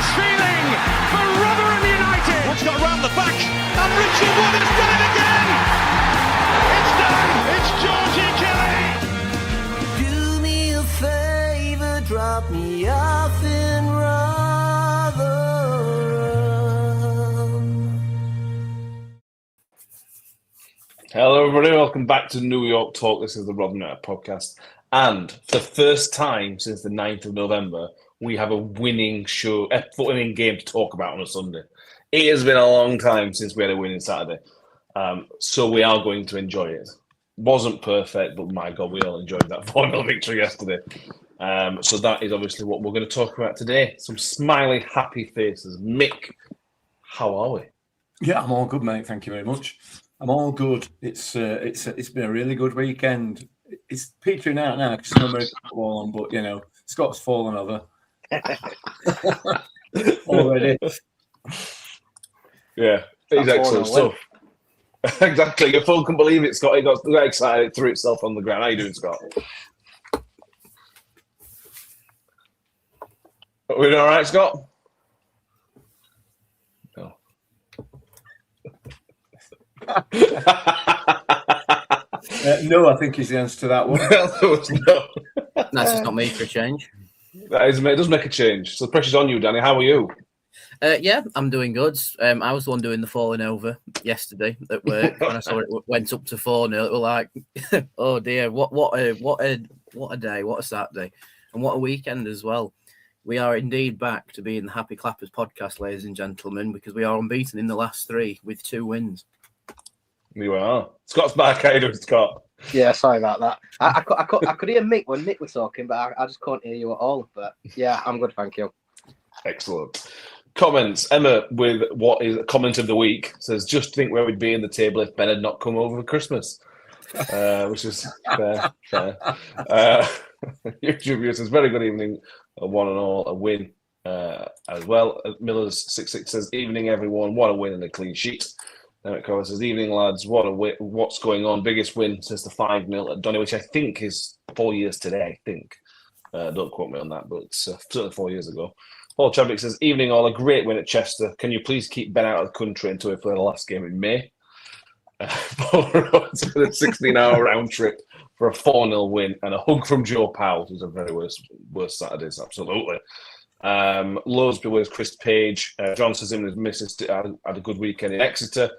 this feeling for Rotherham United. Woods got round the back, and Richard Wood has done it again. It's done. It's Georgie Kelly. Do me a favour, drop me off in Rotherham. Hello, everybody. Welcome back to New York Talk. This is the Rotherham United podcast. And for the first time since the 9th of November, we have a winning winning game to talk about on a Sunday. It has been a long time since we had a winning Saturday. So we are going to enjoy it. Wasn't perfect, but my God, we all enjoyed that 4-0 victory yesterday. So that is obviously what we're going to talk about today. Some smiley, happy faces. Mick, how are we? Yeah, I'm all good, mate. Thank you very much. I'm all good. It's been a really good weekend. It's petering out now because no American football on, but you know, Scott's fallen over already. Yeah, it's excellent stuff. Exactly. Your phone can believe it, Scott. He got excited, it threw itself on the ground. How you doing, Scott? Are we doing all right, Scott? No. No, I think is the answer to that one. No. That's just not me for a change. It does make a change. So the pressure's on you, Danny. How are you? Yeah, I'm doing good. I was the one doing the falling over yesterday at work. When I saw it went up to 4-0, it was like, oh dear, what a day, what a Saturday, and what a weekend as well. We are indeed back to being the Happy Clappers podcast, ladies and gentlemen, because we are unbeaten in the last 3 with 2 wins. You are. Scott's back. How you doing, Scott? Yeah, sorry about that. I could hear Mick when Mick was talking, but I just couldn't hear you at all. But yeah, I'm good, thank you. Excellent. Comments. Emma, with what is a comment of the week, says, just think where we'd be in the table if Ben had not come over for Christmas. Which is fair. YouTube viewer says, very good evening, one and all, a win as well. Miller's 66 says, evening everyone, what a win and a clean sheet. Eric Covers says, evening lads, what a win, what's going on? Biggest win since the 5-0 at Donny, which I think is 4 years today, I think. Don't quote me on that, but it's certainly 4 years ago. Paul Chadwick says, evening all, a great win at Chester. Can you please keep Ben out of the country until we play the last game in May? Paul Rhodes with a 16-hour round trip for a 4-0 win and a hug from Joe Powell, who's a very worst Saturdays, absolutely. Loads of people with Chris Page. John says him and his missus had a good weekend in Exeter.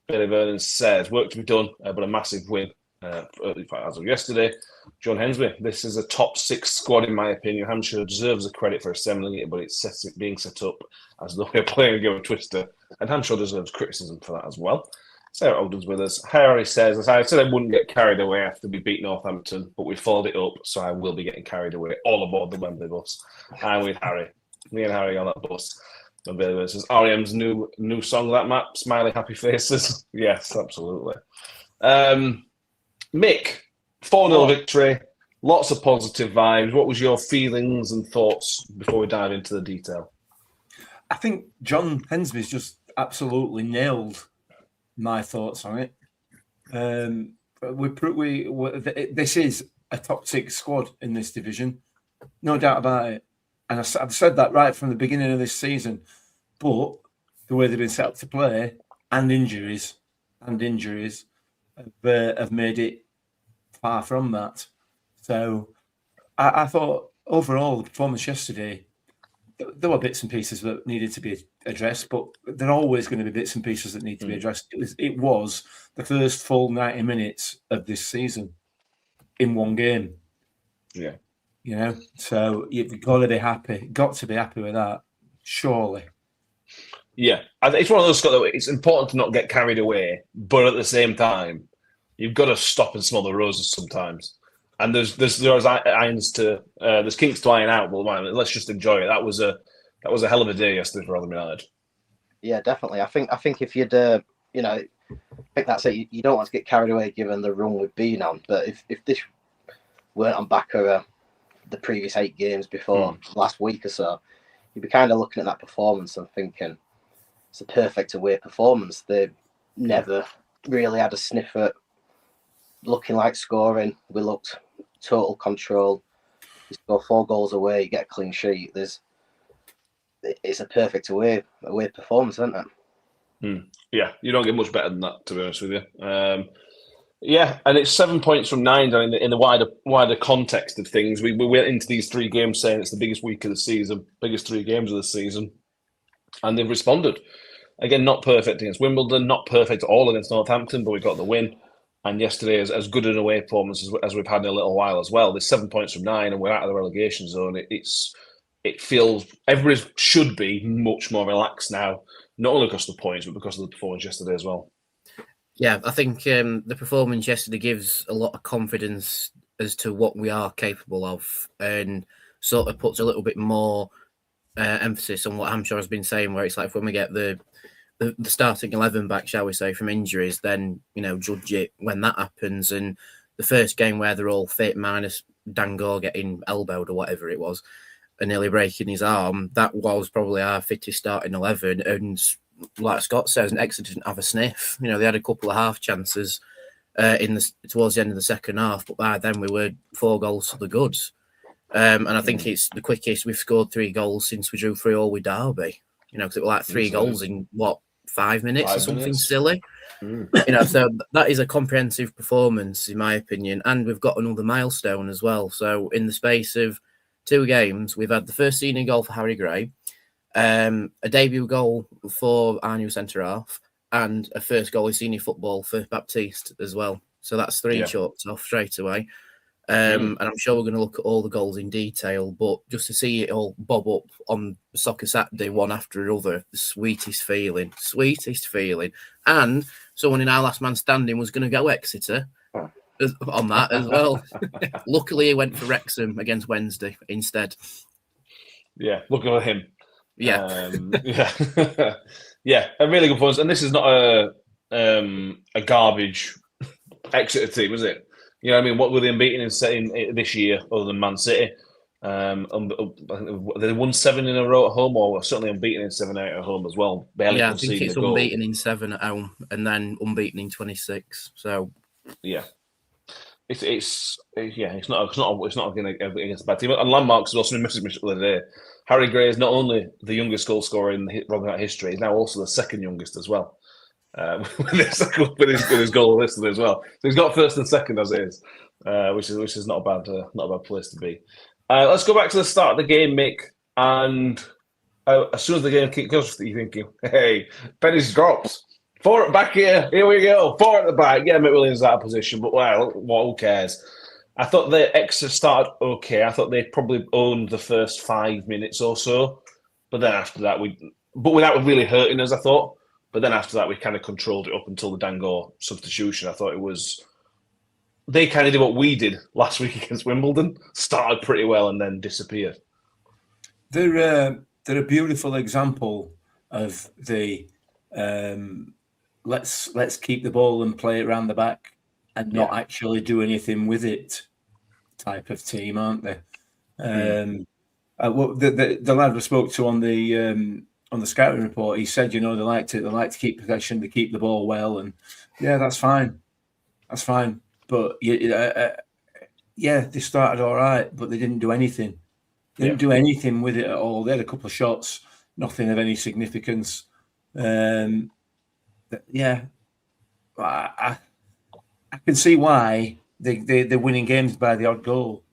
Billy Vernon says, work to be done, but a massive win as of yesterday. John Hensby, this is a top 6 squad in my opinion. Hampshire deserves the credit for assembling it, but it's being set up as though we're playing a game of Twister, and Hampshire deserves criticism for that as well. Sarah Ogden's with us. Harry says, as I said, I wouldn't get carried away after we beat Northampton, but we followed it up, so I will be getting carried away all aboard the Wembley bus. I'm with Harry. Me and Harry on that bus. And Billy says, REM's new song, that map, smiley happy faces. Yes, absolutely. Mick, 4-0 victory, lots of positive vibes. What was your feelings and thoughts before we dive into the detail? I think John Hensby's just absolutely nailed my thoughts on it. This is a top 6 squad in this division, no doubt about it. And I've said that right from the beginning of this season. But the way they've been set up to play and injuries have made it far from that. So I thought overall the performance yesterday, there were bits and pieces that needed to be addressed, but there are always going to be bits and pieces that need to be addressed. It was the first full 90 minutes of this season in one game. Yeah. You know, so you've got to be happy. Got to be happy with that, surely. Yeah, it's one of those, Scott, that it's important to not get carried away, but at the same time, you've got to stop and smell the roses sometimes. And there's irons to there's kinks to iron out. Well, man, let's just enjoy it. That was a hell of a day yesterday for Rotherham United. Yeah, definitely. I think if you'd I think that's it. You don't want to get carried away given the run we've been on. But if this weren't on back of the previous 8 games before last week or so, you'd be kind of looking at that performance and thinking it's a perfect away performance. They never really had a sniff at looking like scoring. We looked total control. You score 4 goals away, you get a clean sheet. it's a perfect away performance, isn't it? Yeah, you don't get much better than that, to be honest with you. Yeah, and it's 7 points from 9 in the wider context of things. We went into these 3 games saying it's the biggest week of the season, biggest 3 games of the season, and they've responded. Again, not perfect against Wimbledon, not perfect at all against Northampton, but we got the win. And yesterday, as good an away performance as we've had in a little while as well. There's 7 points from 9, and we're out of the relegation zone. It feels everybody should be much more relaxed now, not only because of the points, but because of the performance yesterday as well. Yeah, I think the performance yesterday gives a lot of confidence as to what we are capable of, and sort of puts a little bit more emphasis on what Hampshire has been saying, where it's like when we get the starting 11 back, shall we say, from injuries, then, judge it when that happens. And the first game where they're all fit, minus Dangor getting elbowed or whatever it was, and nearly breaking his arm, that was probably our fittest starting 11. And like Scott says, Exeter didn't have a sniff. They had a couple of half chances towards the end of the second half, but by then we were 4 goals to the goods. And I think it's the quickest we've scored 3 goals since we drew 3-3 with Derby. Because it was like 3 goals in 5 minutes or something silly. So that is a comprehensive performance in my opinion, and we've got another milestone as well. So in the space of 2 games, we've had the first senior goal for Harry Gray, a debut goal for our new centre half, and a first goal in senior football for Baptiste as well. So that's 3 chalked off straight away. And I'm sure we're going to look at all the goals in detail, but just to see it all bob up on Soccer Saturday, one after another, the sweetest feeling. And someone in our last man standing was going to go Exeter on that as well. Luckily, he went for Wrexham against Wednesday instead. Yeah, look at him. Yeah. Yeah, a really good performance. And this is not a garbage Exeter team, is it? You know what I mean? What were they unbeaten in this year other than Man City? They won 7 in a row at home, or certainly unbeaten in 7 out at home as well. Barely I think it's unbeaten goal. in 7 at home and then unbeaten in 26. So yeah, it's not against a bad team. And Landmarks has also been messaging me the other day. Harry Gray is not only the youngest goal scorer in Rotherham history, he's now also the second youngest as well. With his goal listed as well, so he's got first and second as it is, which is not a bad place to be. Let's go back to the start of the game, Mick. And as soon as the game kicks off, you're thinking, "Hey, pennies drops. 4 at the back here. Here we go. 4 at the back. Yeah, McWilliams out of position, but well, who cares?" I thought the Exeter started okay. I thought they probably owned the first 5 minutes or so, but then after that, without really hurting us, I thought. But then after that, we kind of controlled it up until the Dangor substitution. I thought they kind of did what we did last week against Wimbledon. Started pretty well and then disappeared. They're a beautiful example of the let's keep the ball and play it around the back and not actually do anything with it type of team, aren't they? The lad we spoke to on the scouting report, he said, they like to keep possession, they keep the ball well, and that's fine. But they started all right, but they didn't do anything. They didn't do anything with it at all. They had a couple of shots, nothing of any significance. I can see why they're winning games by the odd goal,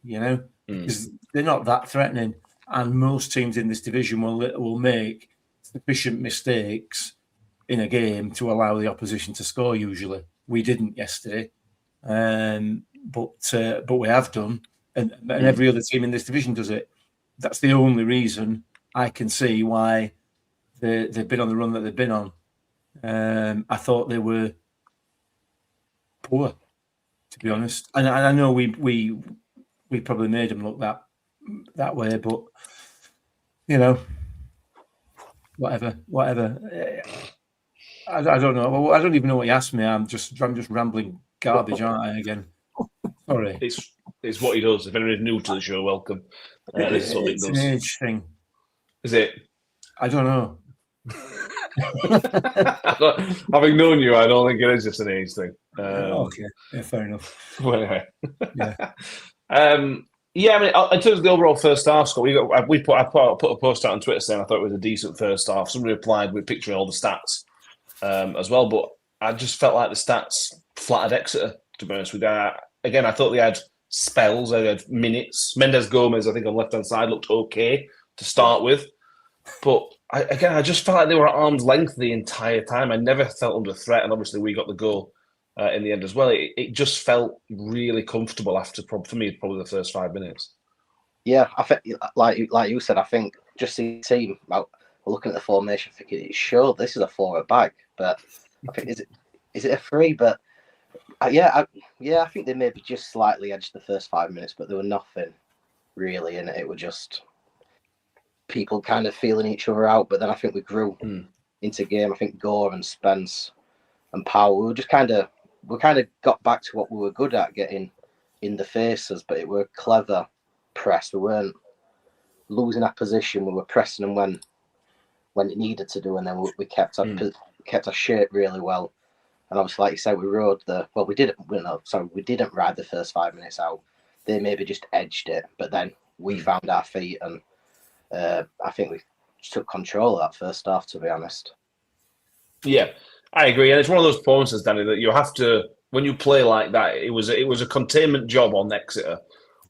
because they're not that threatening. And most teams in this division will make sufficient mistakes in a game to allow the opposition to score. Usually, we didn't yesterday, but we have done, and every other team in this division does it. That's the only reason I can see why they've been on the run that they've been on. I thought they were poor, to be honest, and I know we probably made them look that way, but whatever. I don't know. I don't even know what you asked me. I'm just rambling garbage, aren't I? Again, sorry. It's what he does. If anybody's new to the show, welcome. This is what it's an age thing. Is it? I don't know. Having known you, I don't think it is just an age thing. Okay, fair enough. Well, anyway. Yeah, I mean, in terms of the overall first half score, I put a post out on Twitter saying I thought it was a decent first half. Somebody replied with picturing all the stats as well, but I just felt like the stats flattered Exeter, to be honest with you. Again, I thought they had spells, they had minutes. Mendes Gomez, I think, on the left-hand side looked okay to start with. But I just felt like they were at arm's length the entire time. I never felt under threat, and obviously we got the goal in the end as well. It just felt really comfortable after, for me, probably the first 5 minutes. Yeah, I think, like you said, I think just the team, looking at the formation, thinking it's sure this is a forward back, but I think is it a three? But I think they maybe just slightly edged the first 5 minutes, but there were nothing really in it. It was just people kind of feeling each other out. But then I think we grew into game. I think Gore and Spence and Powell, we kind of got back to what we were good at, getting in the faces, but it were clever press. We weren't losing our position. We were pressing them when it needed to do, and then we kept our shape really well. And obviously, like you said, we didn't ride the first 5 minutes out. They maybe just edged it, but then we found our feet, and I think we took control of that first half, to be honest. Yeah, I agree, and it's one of those performances, Danny, that you have to, when you play like that. It was a containment job on Exeter,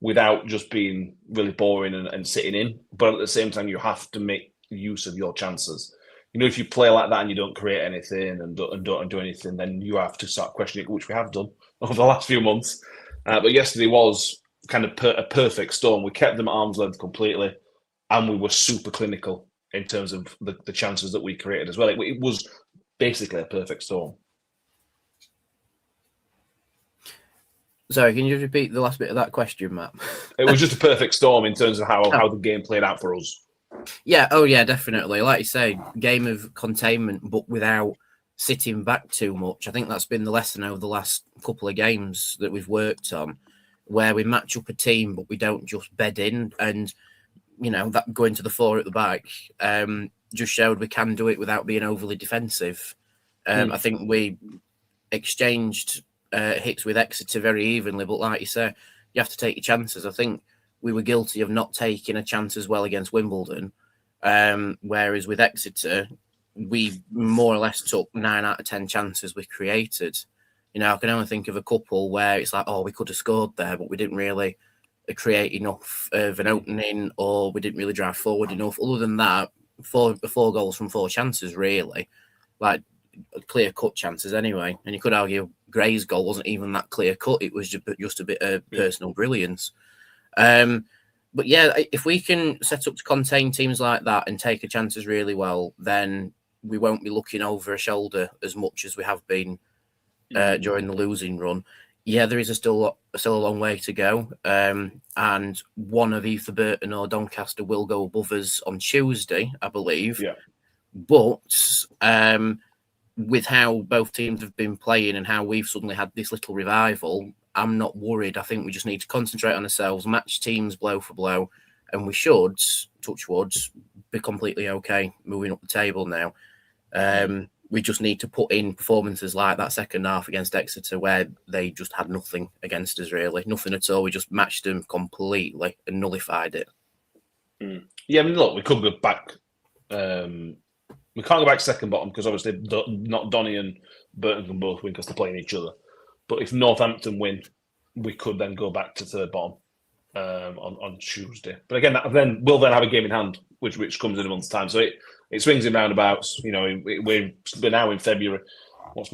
without just being really boring and sitting in. But at the same time, you have to make use of your chances. You know, if you play like that and you don't create anything and don't do anything, then you have to start questioning it, which we have done over the last few months. But yesterday was kind of a perfect storm. We kept them at arm's length completely, and we were super clinical in terms of the chances that we created as well. It was basically a perfect storm. Sorry, can you repeat the last bit of that question, Matt? It was just a perfect storm in terms of how the game played out for us. Yeah, definitely. Like you say, game of containment, but without sitting back too much. I think that's been the lesson over the last couple of games that we've worked on, where we match up a team, but we don't just bed in. And, you know, that going to the four at the back just showed we can do it without being overly defensive. I think we exchanged hits with Exeter very evenly, but like you say, you have to take your chances. I think we were guilty of not taking a chance as well against Wimbledon, whereas with Exeter, we more or less took 9 out of 10 chances we created. You know, I can only think of a couple where it's like, we could have scored there, but we didn't really create enough of an opening, or we didn't really drive forward enough. Other than that, four goals from 4 chances, really, like clear-cut chances anyway. And you could argue Gray's goal wasn't even that clear-cut. It was just a bit of personal brilliance. But yeah, if we can set up to contain teams like that and take our chances really well, then we won't be looking over our shoulder as much as we have been during the losing run. Yeah, there is still a long way to go. And one of either Burton or Doncaster will go above us on Tuesday, I believe. Yeah. But with how both teams have been playing and how we've suddenly had this little revival, I'm not worried. I think we just need to concentrate on ourselves, match teams blow for blow, and we should, touch wood, be completely okay moving up the table now. We just need to put in performances like that second half against Exeter, where they just had nothing against us, really. Nothing at all. We just matched them completely and nullified it. Yeah, I mean, look, we could go back. We can't go back second bottom because obviously not Donny and Burton can both win because they're playing each other. But if Northampton win, we could then go back to third bottom on Tuesday. But again, we'll have a game in hand, which comes in a month's time. So it swings in roundabouts. You know, we're now in February. What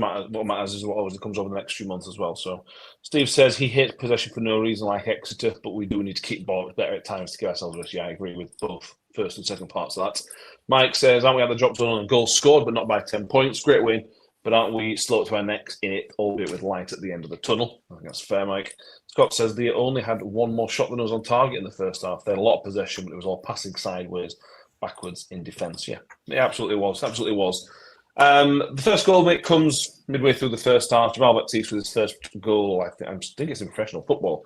matters is what obviously comes over the next few months as well. So Steve says he hates possession for no reason like Exeter, but we do need to keep ball better at times to give ourselves a risk. Yeah, I agree with both first and second parts of that. Mike says, aren't we at the drop zone and goals scored, but not by 10 points? Great win. But aren't we slow to our necks in it, albeit with light at the end of the tunnel? I think that's fair, Mike. Scott says they only had one more shot than us on target in the first half. They had a lot of possession, but it was all passing sideways, backwards in defence. Yeah, it absolutely was. Absolutely was. The first goal, mate, comes midway through the first half. Jamal Baptiste with his first goal. I think it's in professional football.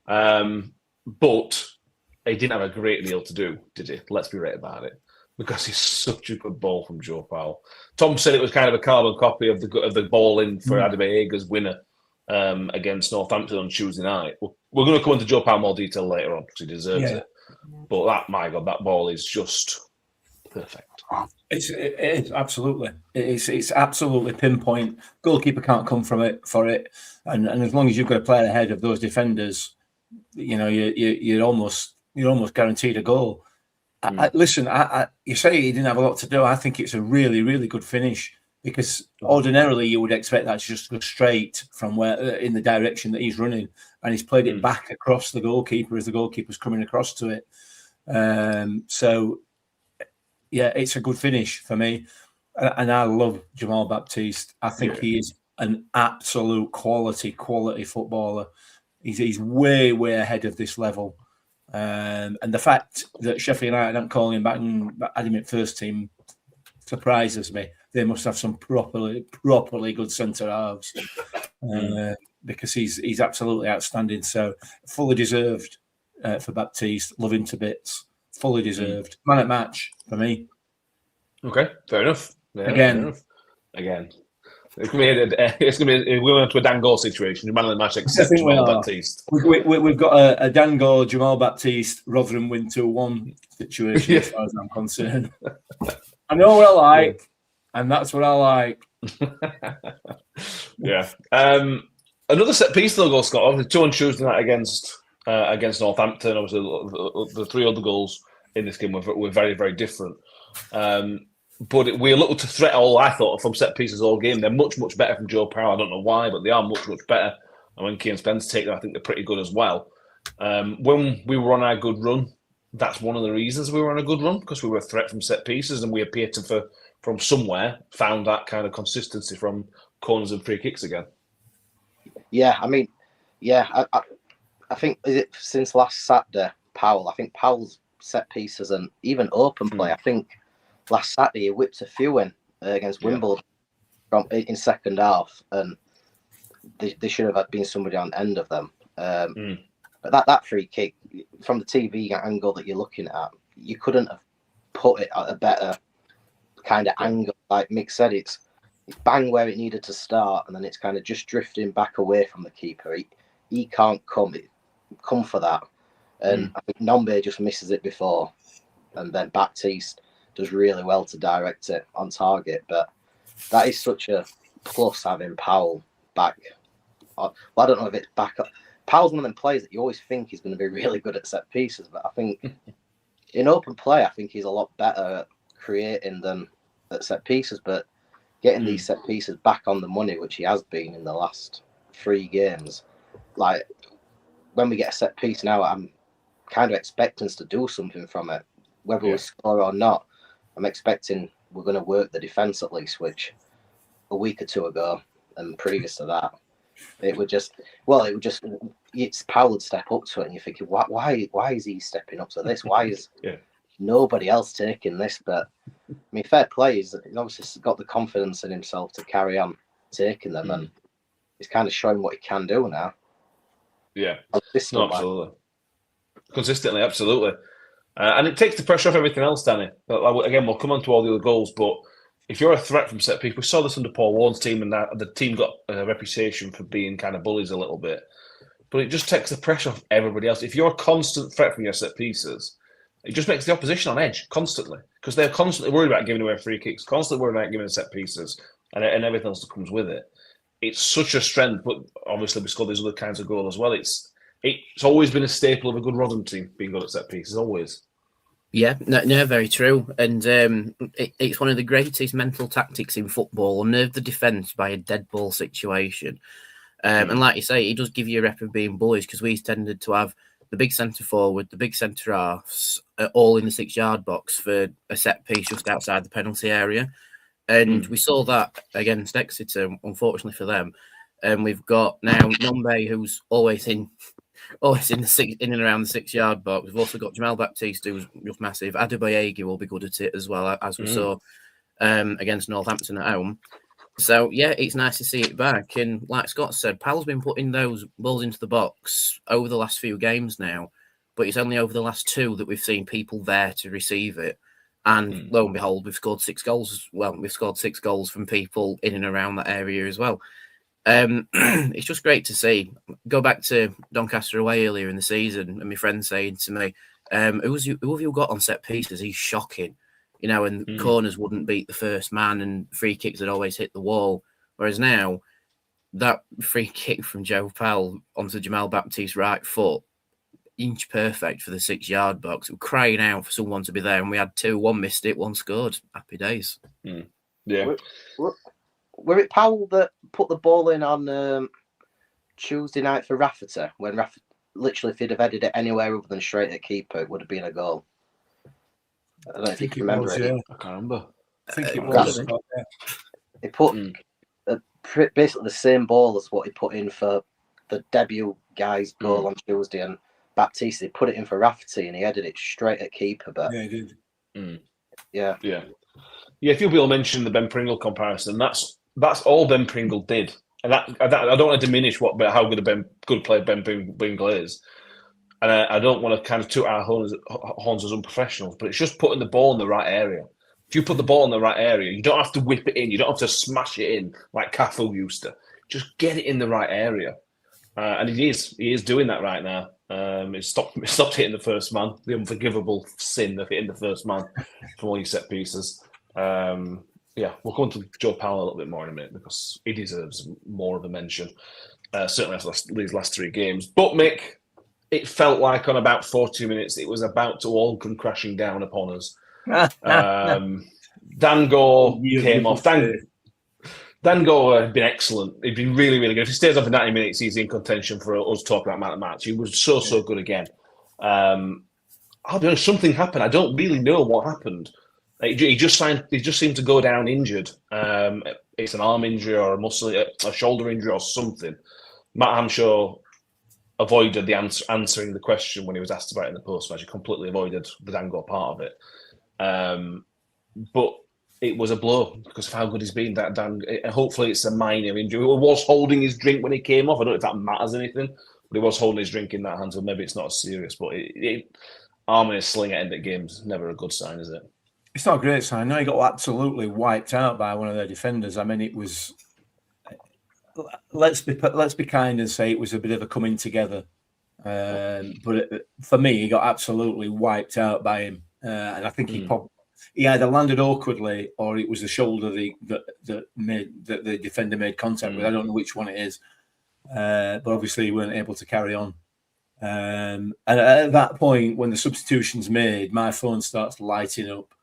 But he didn't have a great deal to do, did he? Let's be right about it. Because he's such a good ball from Joe Powell. Tom said it was kind of a carbon copy of the ball in for Ademayega's winner against Northampton on Tuesday night. Well, we're going to come into Joe Powell more detail later on because he deserves Yeah. it. But that ball is just perfect. It is absolutely. It's absolutely pinpoint. Goalkeeper can't come from it for it, and as long as you've got a player ahead of those defenders, you're almost guaranteed a goal. Listen, you say he didn't have a lot to do. I think it's a really, really good finish because ordinarily you would expect that to just go straight from where in the direction that he's running, and he's played it back across the goalkeeper as the goalkeeper's coming across to it. So. Yeah, it's a good finish for me. And I love Jamal Baptiste. I think he is an absolute quality footballer. He's way, way ahead of this level. And the fact that Sheffield United aren't calling him back and had him at first team surprises me. They must have some properly good centre halves because he's absolutely outstanding. So fully deserved for Baptiste. Love him to bits. Fully deserved. Man at match for me. Okay, fair enough. Yeah, Again. fair enough. Again. It's going to be we're going to a Dan Gore situation. Man of the match except Jamal Baptiste. We've got a Dan Gore, Jamal Baptiste, Rotherham win 2-1 situation as far as I'm concerned. I know what I like, and that's what I like. Yeah. Another set piece though, goal, Scott. Obviously, 2 on Tuesday night against Northampton. Obviously, the 3 other goals in this game were very, very different. But we looked to threat I thought, from set pieces all game. They're much, much better from Joe Powell. I don't know why, but they are much, much better. And when Keane Spence take them, I think they're pretty good as well. When we were on our good run, that's one of the reasons we were on a good run, because we were a threat from set pieces and we appeared to, from somewhere, found that kind of consistency from corners and free kicks again. Yeah, I mean, I think since last Saturday, I think Powell's set pieces and even open play, I think last Saturday he whipped a few in against Wimbledon in second half, and they should have been somebody on the end of them. But that free kick, from the TV angle that you're looking at, you couldn't have put it at a better kind of angle. Like Mick said, it's bang where it needed to start, and then it's kind of just drifting back away from the keeper. He can't come for that. And I think Nombe just misses it before, and then Baptiste does really well to direct it on target. But that is such a plus having Powell back. Well, I don't know if it's back up. Powell's one of them players that you always think he's going to be really good at set pieces, but I think in open play, I think he's a lot better at creating than at set pieces. But getting these set pieces back on the money, which he has been in the last 3 games, like when we get a set piece now, I'm kind of expecting us to do something from it, whether we score or not. I'm expecting we're going to work the defence at least, which a week or 2 ago and previous to that, it's Powell would step up to it, and you're thinking, why is he stepping up to this? Why is nobody else taking this? But I mean, fair play. He's obviously got the confidence in himself to carry on taking them, and he's kind of showing what he can do now. Yeah, absolutely. Consistently, absolutely. And it takes the pressure off everything else, Danny. Again, we'll come on to all the other goals, but if you're a threat from set piece, we saw this under Paul Warren's team, and the team got a reputation for being kind of bullies a little bit. But it just takes the pressure off everybody else. If you're a constant threat from your set pieces, it just makes the opposition on edge constantly, because they're constantly worried about giving away free kicks, constantly worried about giving set pieces, and everything else that comes with it. It's such a strength, but obviously we scored these other kinds of goals as well. It's always been a staple of a good Rotherham team, being good at set pieces, always. Yeah, no, very true. And it's one of the greatest mental tactics in football, unnerve the defence by a dead ball situation. And like you say, it does give you a rep of being bullies, because we tended to have the big centre forward, the big centre halves, all in the 6-yard box for a set piece just outside the penalty area. And we saw that against Exeter, unfortunately for them. And we've got now Nombe, who's always in and around the 6-yard box. We've also got Jamal Baptiste, who's just massive. Adebayogi will be good at it as well, as we saw against Northampton at home. So, yeah, it's nice to see it back. And like Scott said, Powell's been putting those balls into the box over the last few games now, but it's only over the last 2 that we've seen people there to receive it. And lo and behold, we've scored 6 goals. Well, we've scored 6 goals from people in and around that area as well. It's just great to see. Go back to Doncaster away earlier in the season, and my friend saying to me, who have you got on set pieces? He's shocking. And corners wouldn't beat the first man, and free kicks had always hit the wall. Whereas now, that free kick from Joe Powell onto Jamal Baptiste's right foot, inch perfect for the 6-yard box. We were crying out for someone to be there, and we had 2. One missed it, one scored. Happy days. Yeah. Were it Powell that put the ball in on Tuesday night for Rafferty? When literally, if he'd have headed it anywhere other than straight at keeper, it would have been a goal. I don't know if you can remember it. Yeah. I can't remember. I think it was. He put basically the same ball as what he put in for the debut guy's goal on Tuesday, and Baptiste, he put it in for Rafferty and he headed it straight at keeper. But Yeah, he did. Yeah. A few people mentioned the Ben Pringle comparison. That's all Ben Pringle did, and that I don't want to diminish how good player Ben Pringle is, and I don't want to kind of toot our horns as unprofessionals, but it's just putting the ball in the right area. If you put the ball in the right area, you don't have to whip it in, you don't have to smash it in like Cafu used to. Just get it in the right area, and he is doing that right now. It stopped hitting the first man, the unforgivable sin of hitting the first man from all your set pieces. We'll go on to Joe Powell a little bit more in a minute because he deserves more of a mention, certainly after these last 3 games. But Mick, it felt like on about 40 minutes it was about to all come crashing down upon us. Dan Gore came off. Dan Gore had been excellent. He'd been really, really good. If he stays on for 90 minutes, he's in contention for us talking about man of the match. He was so good again. I'll be honest, something happened. I don't really know what happened. He just seemed to go down injured. It's an arm injury or a shoulder injury or something. Matt Hamshaw avoided the answering the question when he was asked about it in the post-match. He completely avoided the Dan Gore part of it. But it was a blow because of how good he's been. That Dan, hopefully it's a minor injury. He was holding his drink when he came off. I don't know if that matters anything, but he was holding his drink in that hand, so maybe it's not as serious. But arm in a sling at end of games, never a good sign, is it? It's not a great sign. No, he got absolutely wiped out by one of their defenders. I mean, it was. Let's be kind and say it was a bit of a coming together. But for me, he got absolutely wiped out by him, and I think he either landed awkwardly or it was the shoulder that the defender made contact with. I don't know which one it is, but obviously he weren't able to carry on. And at that point, when the substitution's made, my phone starts lighting up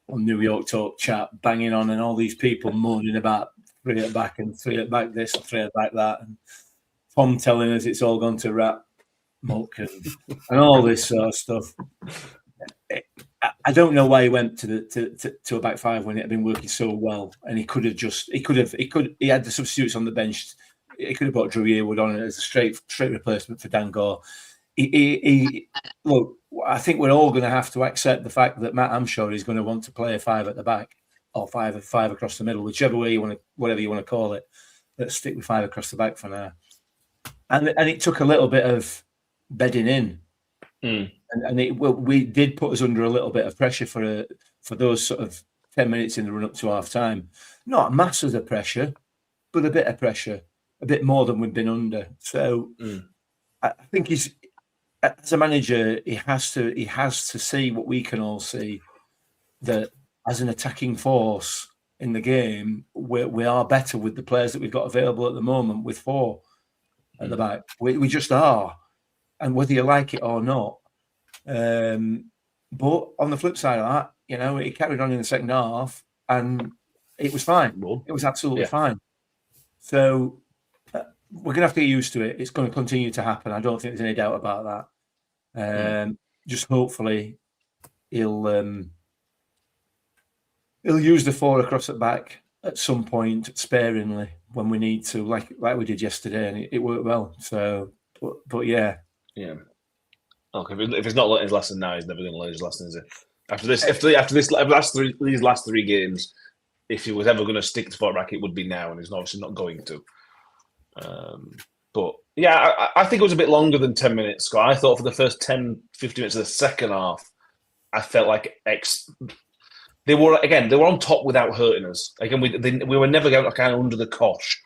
on New York Talk chat, banging on, and all these people moaning about 3 at back and 3 at back this and 3 at back that, and Tom telling us it's all gone to rat muck and all this sort of stuff. I don't know why he went to a back 5 when it had been working so well, and he had the substitutes on the bench. He could have brought Drew Yearwood on as a straight replacement for Dan Gore. Look, I think we're all going to have to accept the fact that Matt Hamshaw is going to want to play a 5 at the back or 5 across the middle, whichever way whatever you want to call it. Let's stick with 5 across the back for now. And it took a little bit of bedding in, and we did put us under a little bit of pressure for those sort of 10 minutes in the run up to half time. Not masses of pressure, but a bit of pressure, a bit more than we've been under. So I think he's, as a manager, he has to see what we can all see, that as an attacking force in the game, we are better with the players that we've got available at the moment with 4 at the back. We just are, and whether you like it or not. But on the flip side of that, it carried on in the second half, and it was fine. It was absolutely fine. So we're going to have to get used to it. It's going to continue to happen. I don't think there's any doubt about that. Just hopefully he'll use the 4 across at back at some point sparingly when we need to, like we did yesterday, and it worked well. So, but yeah. Okay, if he's not learned his lesson now, he's never going to learn his lesson, is he? After these last 3 games, if he was ever going to stick to 4 back, it would be now, and he's obviously not going to. But yeah, I think it was a bit longer than 10 minutes, Scott. I thought for the first 10, 15 minutes of the second half, I felt like they were on top without hurting us. Again, we were never kind of under the cosh.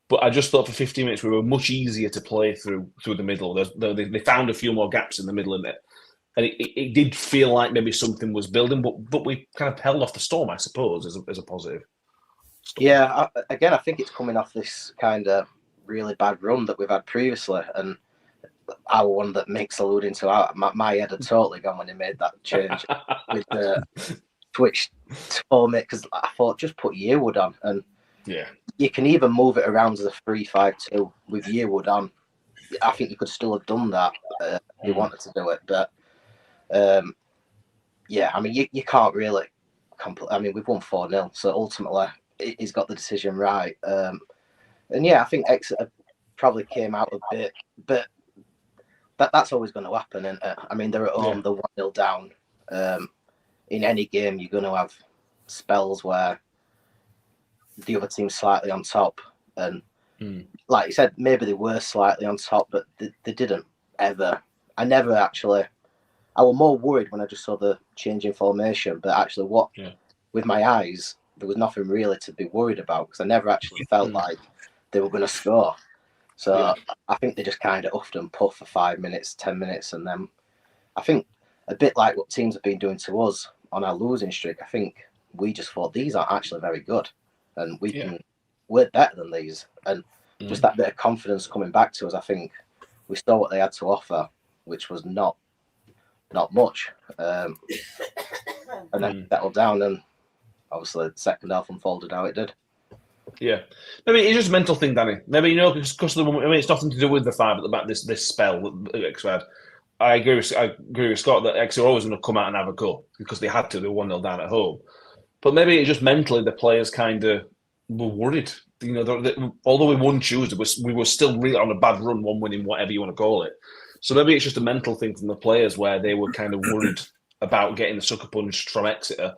But I just thought for 15 minutes we were much easier to play through the middle. They found a few more gaps in the middle of it. And it did feel like maybe something was building, but we kind of held off the storm, I suppose, as a positive. Storm. Yeah, I think it's coming off this kind of really bad run that we've had previously. And our one that Mick's alluding to, my head had totally gone when he made that change with the switch to Mick, because I thought just put Yearwood on. And yeah, you can even move it around as a 3-5-2 with Yearwood on. I think you could still have done that if you wanted to do it. But yeah, I mean, you can't really I mean, we've won 4-0, so ultimately he's got the decision right. And yeah, I think Exeter probably came out a bit, but that's always going to happen. And I mean, they're at home, they're 1-0 down. In any game, you're going to have spells where the other team's slightly on top. And like you said, maybe they were slightly on top, but they didn't ever. I was more worried when I just saw the change in formation, but actually with my eyes, there was nothing really to be worried about, because I never actually felt like they were going to score. So I think they just kind of uffed and puffed for 5 minutes, 10 minutes. And then I think a bit like what teams have been doing to us on our losing streak, I think we just thought these aren't actually very good. And we're better than these. And just that bit of confidence coming back to us, I think we saw what they had to offer, which was not much. And then settled down, and obviously the second half unfolded how it did. Yeah, maybe it's just a mental thing, Danny. Maybe because of the. I mean, it's nothing to do with the 5 at the back. This spell that Exeter had. I agree with Scott that Exeter are always going to come out and have a go because they had to. They were 1-0 down at home, but maybe it's just mentally the players kind of were worried. You know, although we won Tuesday, we were still really on a bad run, one winning, whatever you want to call it. So maybe it's just a mental thing from the players where they were kind of worried about getting the sucker punched from Exeter.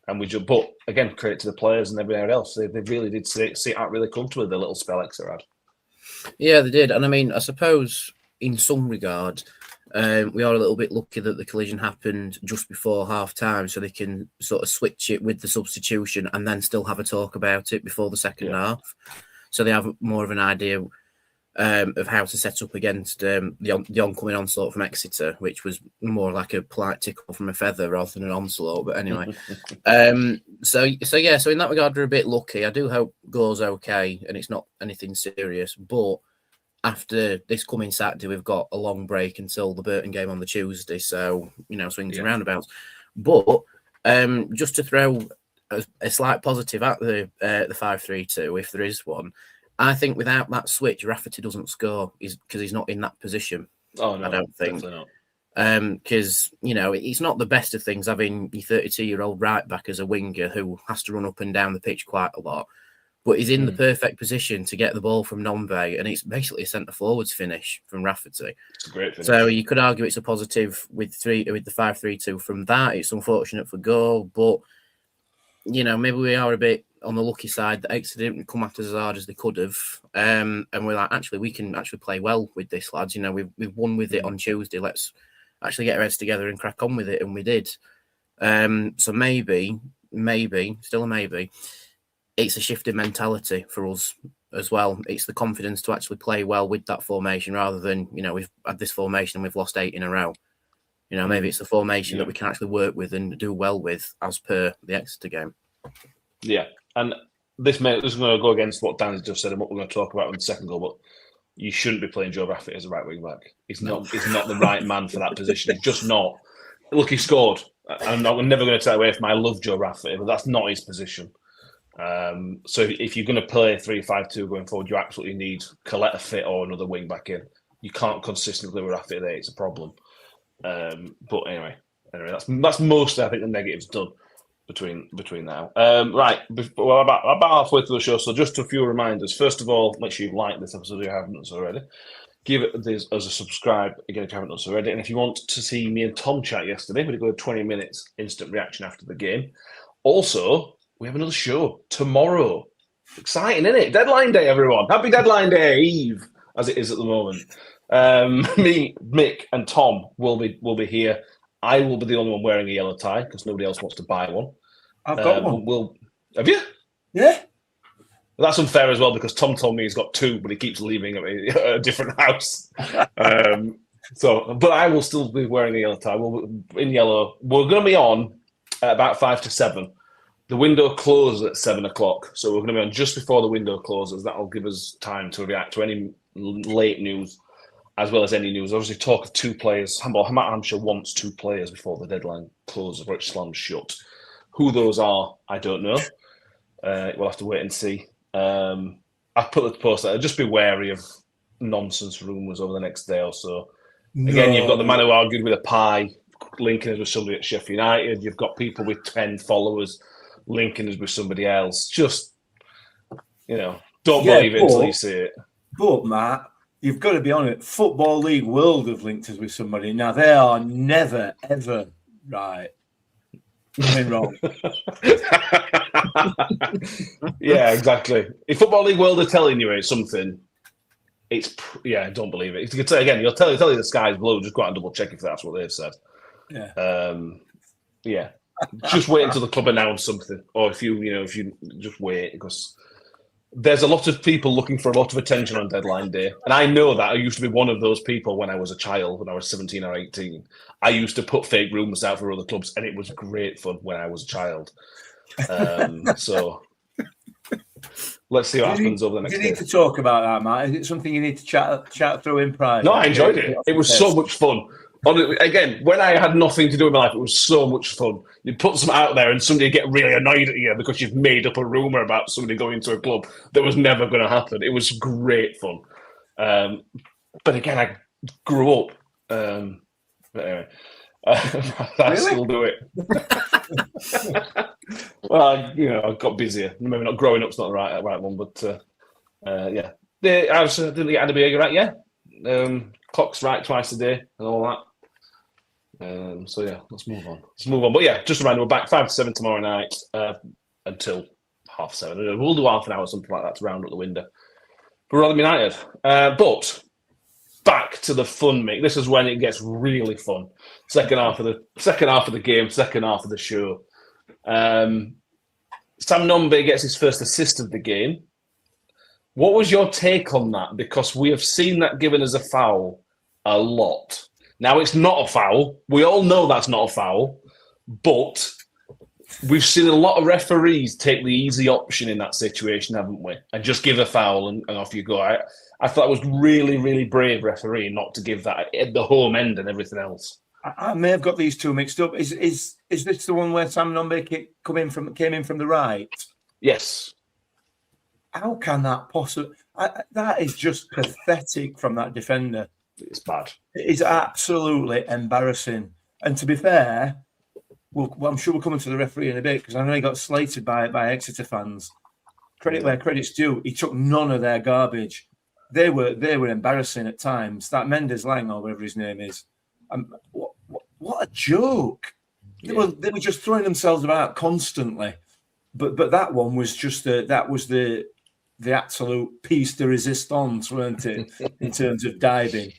And but again, credit to the players and everyone else. They really did sit out really comfortably, the little spell Exeter had. Yeah, they did. And I mean, I suppose in some regard, we are a little bit lucky that the collision happened just before half time, so they can sort of switch it with the substitution and then still have a talk about it before the second half. So they have more of an idea of how to set up against the oncoming onslaught from Exeter, which was more like a polite tickle from a feather rather than an onslaught. But anyway, so in that regard, we're a bit lucky. I do hope goes okay and it's not anything serious. But after this coming Saturday, we've got a long break until the Burton game on the Tuesday. So, swings and roundabouts. But just to throw a slight positive at the 5-3-2, if there is one, I think without that switch, Rafferty doesn't score because he's not in that position. Oh, no, I don't think. Definitely not. Because, it's not the best of things having your 32-year-old right back as a winger who has to run up and down the pitch quite a lot. But he's in the perfect position to get the ball from Nombe, and it's basically a centre-forwards finish from Rafferty. It's a great finish. So you could argue it's a positive with the 5-3-2 from that. It's unfortunate for goal, but, maybe we are a bit on the lucky side that Exeter didn't come after as hard as they could have. And we're like, actually, we can actually play well with this, lads. We've won with it on Tuesday. Let's actually get our heads together and crack on with it. And we did. So maybe, still a maybe, it's a shift in mentality for us as well. It's the confidence to actually play well with that formation rather than, we've had this formation and we've lost 8 in a row. Maybe it's the formation that we can actually work with and do well with as per the Exeter game. Yeah. And this is going to go against what Dan's just said and what we're going to talk about in the second goal, but you shouldn't be playing Joe Rafferty as a right wing back. He's not the right man for that position. He's just not. Look, he scored. I'm never going to take away from I love Joe Rafferty, but that's not his position. So if you're going to play 3-5-2 going forward, you absolutely need Coletta fit or another wing back in. You can't consistently with Rafferty there. It's a problem. But anyway, that's mostly I think the negatives done between now. Right, well, about halfway through the show. So just a few reminders. First of all, make sure you like this episode if you haven't done so already. Give it as a subscribe again if you haven't done so already. And if you want to see me and Tom chat yesterday, we did go 20 minutes instant reaction after the game. Also, we have another show tomorrow. Exciting, isn't it? Deadline day, everyone. Happy Deadline Day Eve, as it is at the moment. Me, Mick, and Tom will be here. I will be the only one wearing a yellow tie because nobody else wants to buy one. I've got one. Have you? Yeah. That's unfair as well because Tom told me he's got 2, but he keeps leaving at a different house. But I will still be wearing the yellow tie. In yellow. We're going to be on at about 5 to 7. The window closes at 7 o'clock, so we're going to be on just before the window closes. That'll give us time to react to any late news, as well as any news. Obviously, talk of 2 players. Hampshire wants 2 players before the deadline closes, where it slams shut. Who those are, I don't know. We'll have to wait and see. I've put the post there. Just be wary of nonsense rumours over the next day or so. Again, you've got the man who argued with a pie, linking us with somebody at Sheffield United. You've got people with 10 followers linking us with somebody else. Just, don't believe it until you see it. But, Matt, you've got to be on it. Football League World have linked us with somebody. Now, they are never, ever right. Nothing wrong. Yeah, exactly. If Football League World are telling you something, don't believe it. If you could say again, you'll tell you the sky's blue. Just go out and double check if that's what they've said. Yeah. Just wait until the club announce something, or if you just wait, because there's a lot of people looking for a lot of attention on deadline day, and I know that. I used to be one of those people when I was a child, when I was 17 or 18. I used to put fake rumours out for other clubs, and it was great fun when I was a child. So let's see what happens over the next day. Do you need to talk about that, Matt? Is it something you need to chat through in private? No, I enjoyed it. It was so much fun. Again, when I had nothing to do with my life, it was so much fun. You put something out there and somebody get really annoyed at you because you've made up a rumour about somebody going to a club that was never going to happen. It was great fun. But again, I grew up. But anyway, I still do it. Well, I got busier. Maybe not growing up's not the right one, but yeah. I didn't get Adebayo right, yeah. Clock's right twice a day and all that. So yeah, let's move on. But yeah, just a reminder, we're back 5 to 7 tomorrow night until 7:30. We'll do half an hour, something like that, to round up the window for Rotherham United. But back to the fun, Mick. This is when it gets really fun. Second half of the game, second half of the show. Sam Nombe gets his first assist of the game. What was your take on that? Because we have seen that given as a foul a lot. Now, it's not a foul. We all know that's not a foul. But we've seen a lot of referees take the easy option in that situation, haven't we? And just give a foul and off you go. I thought it was really, really brave referee not to give that at the home end and everything else. I may have got these two mixed up. Is this the one where Sam Nombe came in from the right? Yes. How can that possibly? That is just pathetic from that defender. It's bad. It is absolutely embarrassing. And to be fair, I'm sure we'll come into the referee in a bit because I know he got slated by Exeter fans. Credit where credit's due. He took none of their garbage. They were embarrassing at times. That Mendes Lang or whatever his name is. What a joke! Yeah. They were just throwing themselves about constantly. But that one was just the absolute piece de resistance, weren't it? In terms of diving,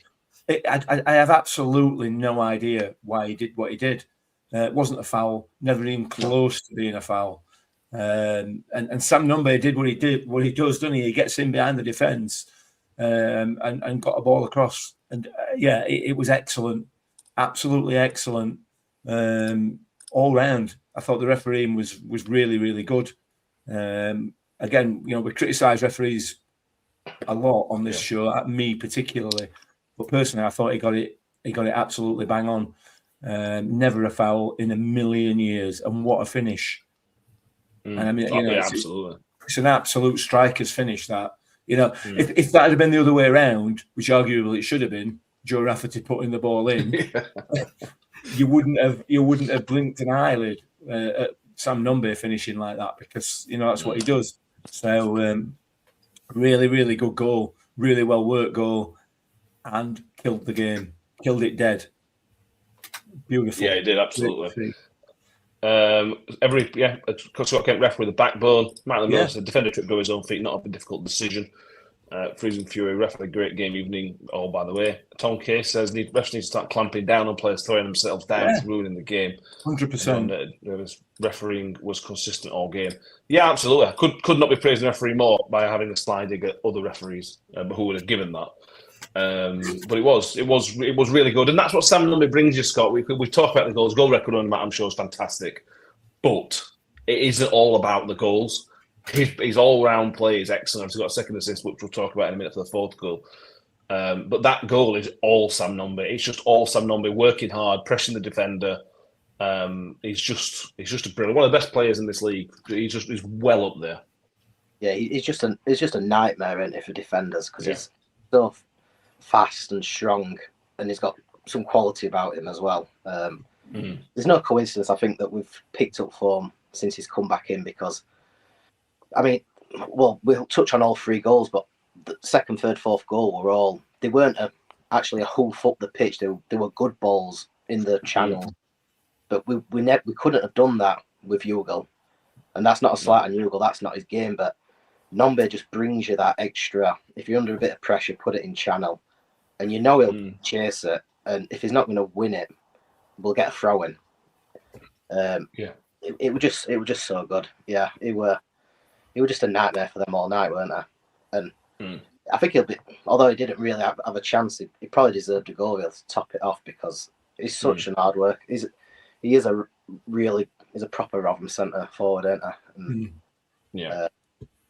I have absolutely no idea why he did what he did. It wasn't a foul, never even close to being a foul. And Sam Nombe did what he did, what he does, doesn't he? He gets in behind the defence and got a ball across. And it was excellent, absolutely excellent, all round. I thought the refereeing was really, really good. Again, we criticise referees a lot on this show, me particularly, but personally, I thought he got it absolutely bang on. Never a foul in a million years, and what a finish! And I mean, absolutely, it's an absolute striker's finish. That if that had been the other way around, which arguably it should have been, Joe Rafferty putting the ball in, you wouldn't have blinked an eyelid at Sam Nombe finishing like that because that's what he does. So really, really good goal, really well worked goal, and killed the game, killed it dead. Beautiful. Yeah, he did absolutely. Scott Kent ref with a backbone. Matt Mills, the defender tripped over his own feet, not a difficult decision. Freezing Fury ref had a great game evening. Oh, by the way, Tom Case says refs need to start clamping down on players throwing themselves down, ruining the game. 100%. There was refereeing was consistent all game. Yeah, absolutely. I could not be praising the referee more by having a sliding at other referees who would have given that. But it was really good, and that's what Sam Lumley brings you, Scott. We talk about the goals. Goal record on Matt, I'm sure, is fantastic, but it isn't all about the goals. His all-round play is excellent. He's got a second assist, which we'll talk about in a minute for the fourth goal. But that goal is all Sam Nombe. It's just all Sam Nombe working hard, pressing the defender. He's just a brilliant, one of the best players in this league. He's well up there. Yeah, he's just a nightmare, isn't he, for defenders, because he's so fast and strong, and he's got some quality about him as well. There's no coincidence, I think, that we've picked up form since he's come back in, because, I mean, well, we'll touch on all three goals, but the second, third, fourth goal they weren't actually a hoof up the pitch. They were good balls in the channel, but we couldn't have done that with Hugo, and that's not a slight on Hugo. That's not his game, but Nombe just brings you that extra. If you're under a bit of pressure, put it in channel, and you know he'll chase it. And if he's not going to win it, we'll get a throw in. It was just so good. Yeah, it were just a nightmare for them all night, weren't they? And I think although he didn't really have a chance, he probably deserved a goal to top it off, because he's such an hard work. He is a proper Rotherham centre forward, isn't he? And,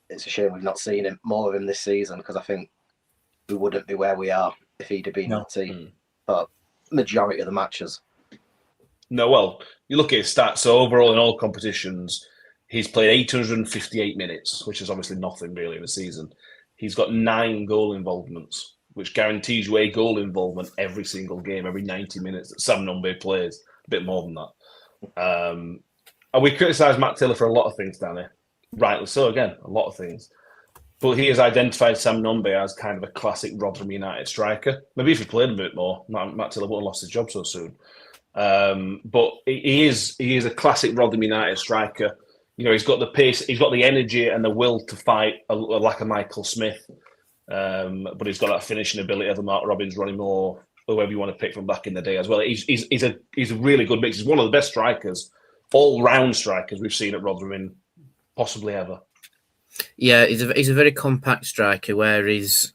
it's a shame we've not seen more of him this season, because I think we wouldn't be where we are if he'd have been in the team. But majority of the matches. No, well, you look at his stats. So overall, in all competitions, he's played 858 minutes, which is obviously nothing really in a season. He's got 9 goal involvements, which guarantees you a goal involvement every single game, every 90 minutes that Sam Nombe plays. A bit more than that. And we criticise Matt Taylor for a lot of things, Danny. Rightly so, again, a lot of things. But he has identified Sam Nombe as kind of a classic Rotherham United striker. Maybe if he played a bit more, Matt Taylor wouldn't have lost his job so soon. But he is a classic Rotherham United striker. You know, he's got the pace, he's got the energy and the will to fight like a Michael Smith. But he's got that finishing ability of a Mark Robbins, Ronnie Moore, whoever you want to pick from back in the day as well. He's a really good mix. He's one of the best strikers, all-round strikers we've seen at Rotherham in possibly ever. Yeah, he's a very compact striker, where he's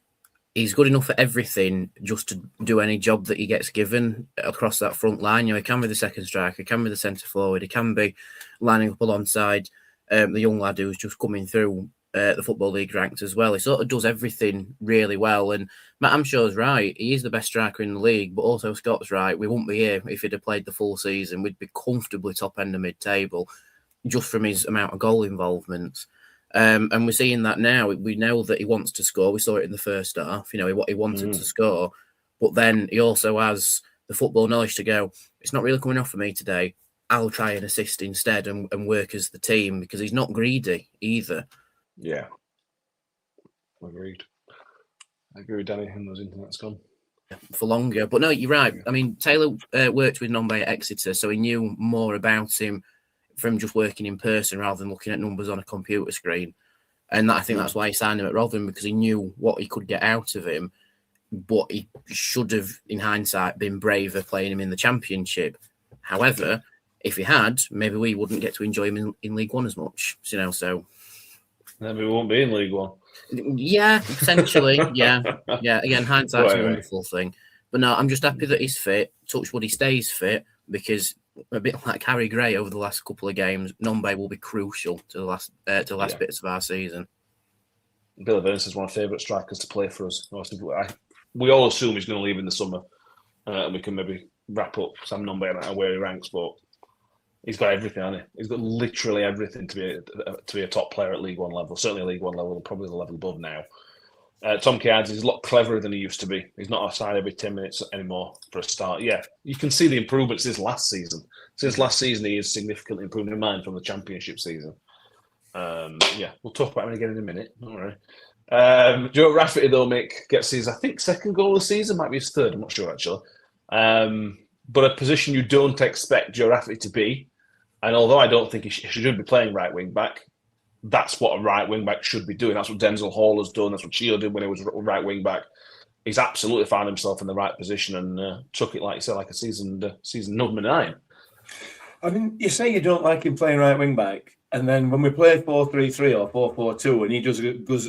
good enough for everything, just to do any job that he gets given across that front line. You know, he can be the second striker, he can be the centre forward, he can be lining up alongside the young lad who's just coming through the Football League ranks as well. He sort of does everything really well. And Matt Amshaw's right, he is the best striker in the league, but also Scott's right, we wouldn't be here if he'd have played the full season. We'd be comfortably top end of mid-table just from his amount of goal involvement. And we're seeing that now. We know that he wants to score. We saw it in the first half. You know, he wanted to score, but then he also has the football knowledge to go, it's not really coming off for me today. I'll try and assist instead and work as the team, because he's not greedy either. Yeah. Agreed. I agree with Danny, and those internet's gone. For longer. But no, you're right. I mean, Taylor worked with Nombe at Exeter, so he knew more about him from just working in person rather than looking at numbers on a computer screen. And I think that's why he signed him at Rotherham, because he knew what he could get out of him. But he should have, in hindsight, been braver playing him in the Championship. However, if he had, maybe we wouldn't get to enjoy him in League One as much. You know, so maybe we won't be in League One. Yeah, potentially. yeah. Again, hindsight's a wonderful thing. But no, I'm just happy that he's fit. Touch wood, he stays fit, because a bit like Harry Gray over the last couple of games, Nombe will be crucial to the last bits of our season. Billy Burns is one of my favourite strikers to play for us. We all assume he's going to leave in the summer, and we can maybe wrap up Sam Nombe and where he ranks, but he's got everything, hasn't he? He's got literally everything to be a top player at League One level, certainly League One level, and probably the level above now. Tom Kearns is a lot cleverer than he used to be. He's not offside every 10 minutes anymore for a start. Yeah, you can see the improvements since last season. Since last season, he is significantly improved in mind from the Championship season. We'll talk about him again in a minute. Don't worry. Joe Rafferty, though, Mick, gets his, I think, second goal of the season. Might be his third. I'm not sure, actually. But a position you don't expect Joe Rafferty to be. And although I don't think he should be playing right wing back, that's what a right wing back should be doing. That's what Denzel Hall has done. That's what Chio did when he was right wing back. He's absolutely found himself in the right position and took it, like you said, like a season number 9. I mean, you say you don't like him playing right wing back, and then when we play 4-3-3 or 4-4-2, and he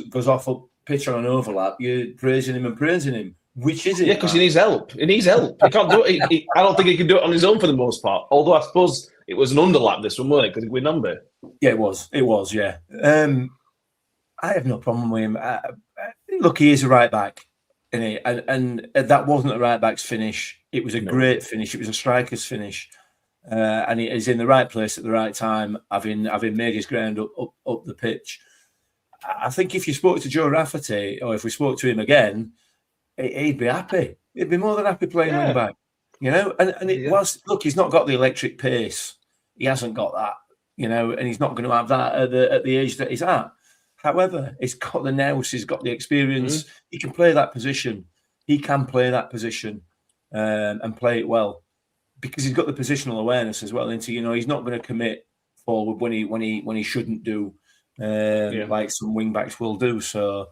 goes off up pitch on an overlap, you're praising him and praising him. Which is it? Yeah, because he needs help. He needs help. He can't do it. I don't think he can do it on his own for the most part. Although I suppose it was an underlap this one, wasn't it? Because we number. Yeah, it was. It was. Yeah. I have no problem with him. Look, he is a right back, and that wasn't a right back's finish. It was a great finish. It was a striker's finish, and he is in the right place at the right time, having made his ground up the pitch. I think if you spoke to Joe Rafferty, or if we spoke to him again, he'd be happy. He'd be more than happy playing wing back, you know. And it was, look, he's not got the electric pace. He hasn't got that, you know, and he's not going to have that at the age that he's at. However, he's got the nous, he's got the experience. He can play that position. He can play that position and play it well because he's got the positional awareness as well. Into, you know, he's not going to commit forward when he shouldn't do, like some wing backs will do. So.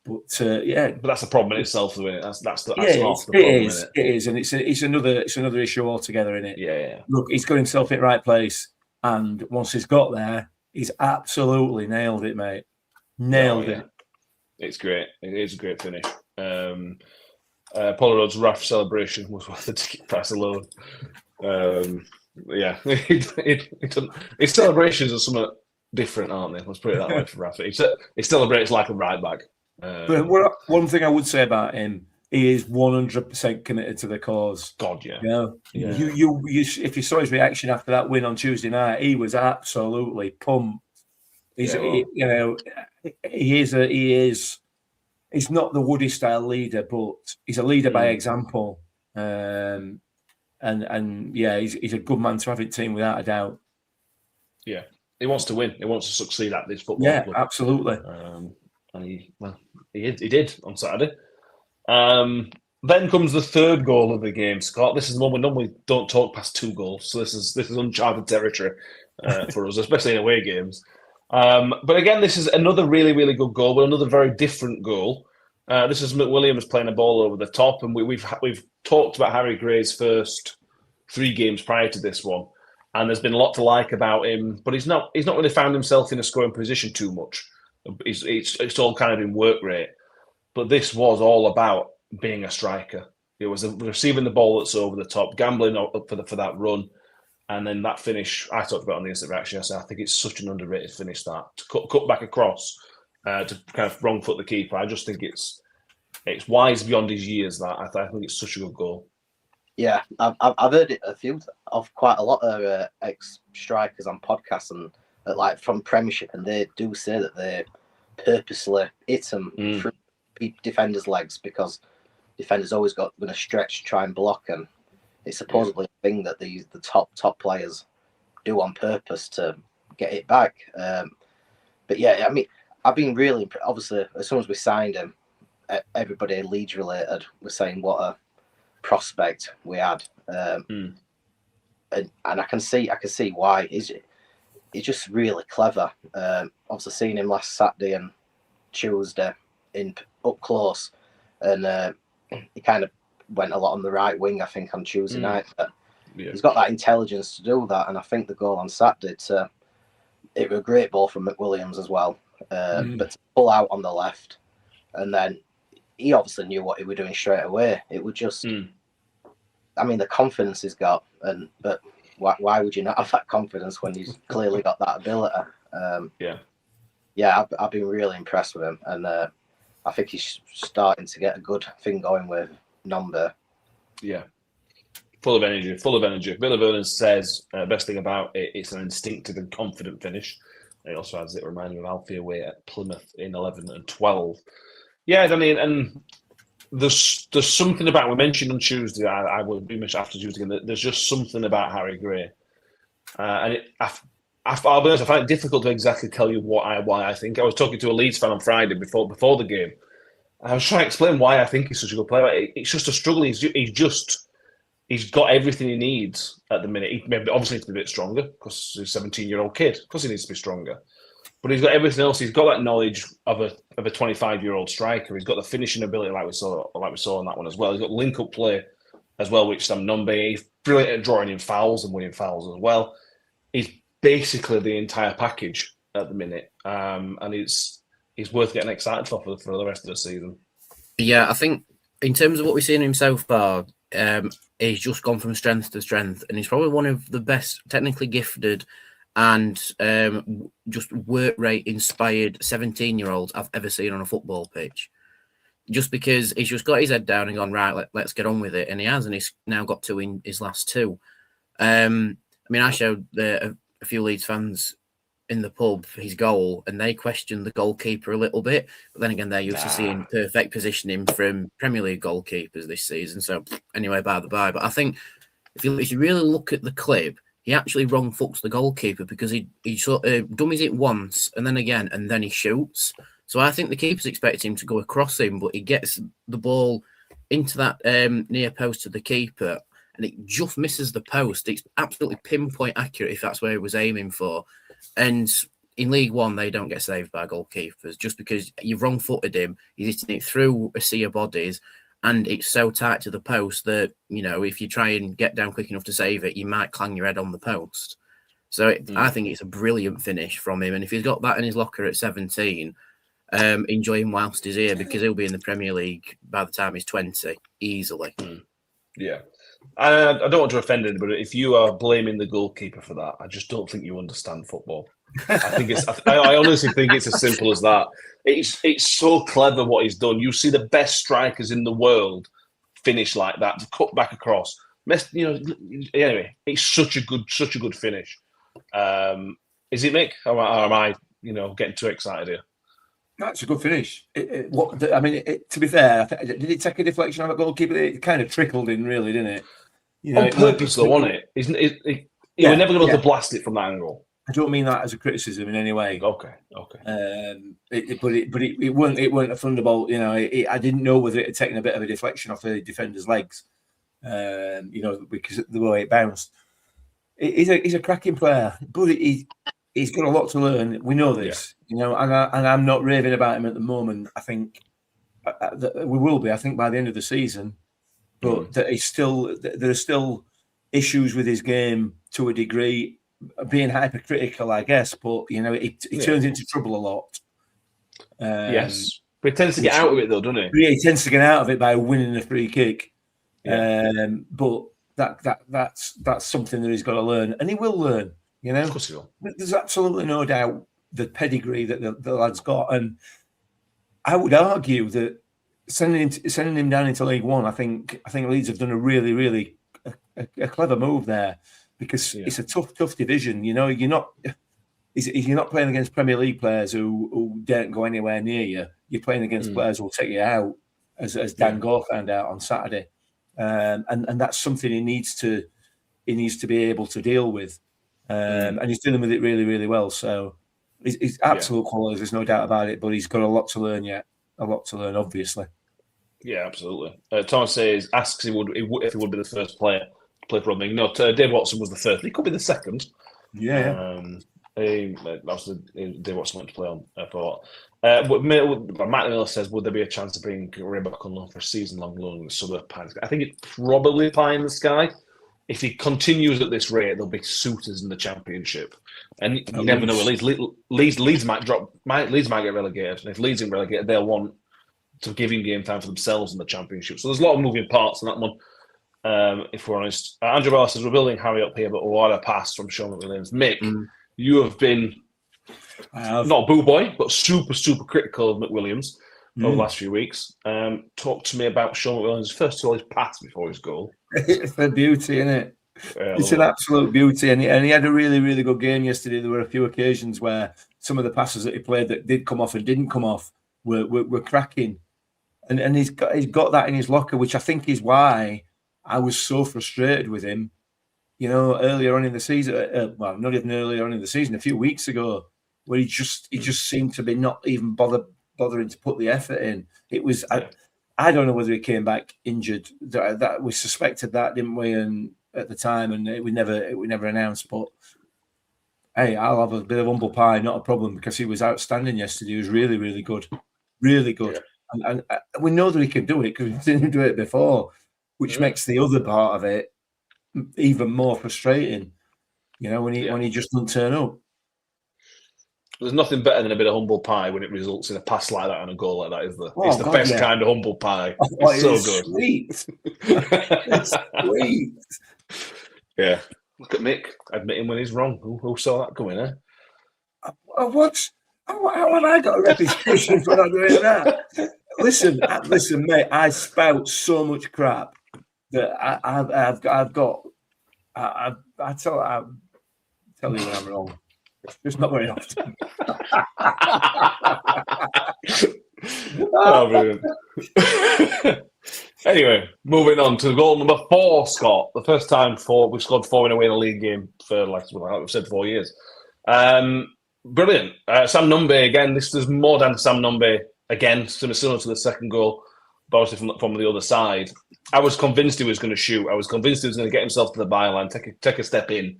But but that's a problem in itself, isn't it? That's the problem. It is, and it's another issue altogether, isn't it? Yeah. Look, he's got himself in the right place, and once he's got there, he's absolutely nailed it, mate. Nailed it. It's great. It is a great finish. Polaroid's Raf celebration was worth the ticket price alone. His celebrations are somewhat different, aren't they? Let's put it that way for Raf. He celebrates like a right back. But one thing I would say about him, he is 100% committed to the cause. God, yeah. You if you saw his reaction after that win on Tuesday night, he was absolutely pumped. He's he's not the Woody style leader, but he's a leader by example. And he's a good man to have in team without a doubt. Yeah, he wants to win. He wants to succeed at this football club. Yeah, absolutely. And he did on Saturday. Then comes the third goal of the game, Scott. This is the one we normally don't talk past 2 goals, so this is uncharted territory for us, especially in away games. But again, this is another really, really good goal, but another very different goal. This is McWilliams playing a ball over the top, and we've talked about Harry Gray's first 3 games prior to this one, and there's been a lot to like about him, but he's not really found himself in a scoring position too much. It's all kind of in work rate, but this was all about being a striker. It was receiving the ball that's over the top, gambling up for that run, and then that finish. I talked about on the instant reaction. I said I think it's such an underrated finish that to cut back across to kind of wrong foot the keeper. I just think it's wise beyond his years. That I think it's such a good goal. Yeah, I've heard it quite a lot of ex strikers on podcasts and like from Premiership, and they do say that they purposely hit them through defenders' legs because defenders always going to stretch, try and block, and it's supposedly a thing that the top players do on purpose to get it back. But yeah, I mean, I've been really obviously as soon as we signed him, everybody Leeds related was saying what a prospect we had, and I can see why. He's just really clever. Obviously, seeing him last Saturday and Tuesday up close, and he kind of went a lot on the right wing, I think, on Tuesday night. But he's got that intelligence to do that, and I think the goal on Saturday, it was a great ball from McWilliams as well. But to pull out on the left, and then he obviously knew what he was doing straight away. It was just, I mean, the confidence he's got, but why would you not have that confidence when he's clearly got that ability? I've been really impressed with him, and I think he's starting to get a good thing going with Nombe. Yeah. Full of energy. Billy Vernon says, best thing about it, it's an instinctive and confident finish. He also adds it reminded me of Alfie away at Plymouth in 11 and 12. Yeah, I mean, and there's something about, we mentioned on Tuesday, I will be much after Tuesday again, there's just something about Harry Gray. And I'll be honest, I find it difficult to exactly tell you why I think. I was talking to a Leeds fan on Friday before the game. I was trying to explain why I think he's such a good player. It's just a struggle. He's got everything he needs at the minute. He maybe obviously needs to be a bit stronger because he's a 17-year-old kid. Of course he needs to be stronger. But he's got everything else. He's got that knowledge of a 25-year-old striker. He's got the finishing ability like we saw on that one as well. He's got link-up play as well, which Sam Nombe. He's brilliant at drawing in fouls and winning fouls as well. he's basically the entire package at the minute, and he's worth getting excited for the rest of the season. Yeah, I think in terms of what we've seen him so far, he's just gone from strength to strength, and he's probably one of the best technically gifted and just work rate inspired 17-year-olds I've ever seen on a football pitch. Just because he's just got his head down and gone, right, let's get on with it. And he has, and he's now got 2 in his last 2. I mean, I showed a few Leeds fans in the pub his goal, and they questioned the goalkeeper a little bit. But then again, they're used to seeing perfect positioning from Premier League goalkeepers this season. So anyway, by the by. But I think if you really look at the clip, he actually wrong foots the goalkeeper because he sort of dummies it once and then again, and then he shoots. So I think the keeper's expecting him to go across him, but he gets the ball into that near post to the keeper, and it just misses the post. It's absolutely pinpoint accurate if that's where he was aiming for. And in League One, they don't get saved by goalkeepers just because you've wrong-footed him. He's hitting it through a sea of bodies, and it's so tight to the post that, you know, if you try and get down quick enough to save it, you might clang your head on the post. So I think it's a brilliant finish from him. And if he's got that in his locker at 17, enjoy him whilst he's here, because he'll be in the Premier League by the time he's 20, easily. Yeah. I don't want to offend anybody, but if you are blaming the goalkeeper for that, I just don't think you understand football. I honestly think it's as simple as that. It's so clever what he's done. You see the best strikers in the world finish like that, to cut back across. Anyway, it's such a good finish. Is it, Mick? Or am I, getting too excited here? That's a good finish. To be fair, did it take a deflection on a goalkeeper? It kind of trickled in, really, didn't it? On purpose, though, wasn't it? We're never going to blast it from that angle. I don't mean that as a criticism in any way. Okay. But it weren't a thunderbolt. I didn't know whether it had taken a bit of a deflection off the defender's legs. Because of the way it bounced. He's a cracking player, but he's got a lot to learn. We know this, and I'm not raving about him at the moment. I think that we will be. I think by the end of the season, but there are still issues with his game to a degree. Being hypercritical, I guess, but he turns into trouble a lot. Yes, but he tends to get out of it, though, doesn't he? Yeah, he tends to get out of it by winning a free kick. But that's something that he's got to learn, and he will learn. Of course he will. There's absolutely no doubt the pedigree that the lad's got, and I would argue that sending him down into League One, I think Leeds have done a really, really a clever move there, because it's a tough division. You're not playing against Premier League players who don't go anywhere near you. You're playing against players who will take you out, as Dan Gore found out on Saturday, and that's something he needs to be able to deal with. And he's dealing with it really, really well. So he's absolute quality. There's no doubt about it. But he's got a lot to learn yet. A lot to learn, obviously. Yeah, absolutely. Tom asks if he would be the first player to play for Rugby. No, Dave Watson was the first. He could be the second. Yeah. Obviously, Dave Watson went to play on for. Matt Miller says, would there be a chance of bringing Ray back on loan for a season-long loan in the summer? I think it's probably pie in the sky. If he continues at this rate, there'll be suitors in the Championship, and you never know. Leeds might drop. Leeds might get relegated, and if Leeds get relegated, they'll want to give him game time for themselves in the Championship. So there's a lot of moving parts in that one. If we're honest, Andrew Bell says we're building Harry up here, but what a pass from Sean McWilliams. Mick, you have been not a boo boy, but super critical of McWilliams over the last few weeks. Talk to me about Sean McWilliams' first of all, his pass before his goal. It's a beauty, isn't it? It's an absolute beauty, and he had a really, really good game yesterday. There were a few occasions where some of the passes that he played that did come off and didn't come off were cracking, and he's got that in his locker, which I think is why I was so frustrated with him. Earlier on in the season, well, not even earlier on in the season, a few weeks ago, where he just seemed to be not even bothering to put the effort in. It was. I don't know whether he came back injured. That we suspected that, didn't we? And at the time, and it was never announced. But hey, I'll have a bit of humble pie, not a problem, because he was outstanding yesterday. He was really, really good, really good. Yeah. And we know that he can do it because we've seen him do it before, which makes the other part of it even more frustrating. when he just doesn't turn up. There's nothing better than a bit of humble pie when it results in a pass like that and a goal like that, is there? Oh, It's the God, best yeah. kind of humble pie. Oh, It's so it's good. Sweet. It's sweet. Yeah. Look at Mick admitting when he's wrong. Who saw that coming, eh? What? How have I got a reputation for not doing that? Listen, mate. I spout so much crap that I've got. I tell you when I'm wrong. Just not very often. Oh, brilliant. Anyway, moving on to goal number 4, Scott. The first time we've scored 4 in a league game for, like I've said, 4 years. Brilliant. Sam Numbe again. This is more down to Sam Numbe again, similar to the second goal, but obviously from the other side. I was convinced he was going to shoot. I was convinced he was going to get himself to the byline, take a step in,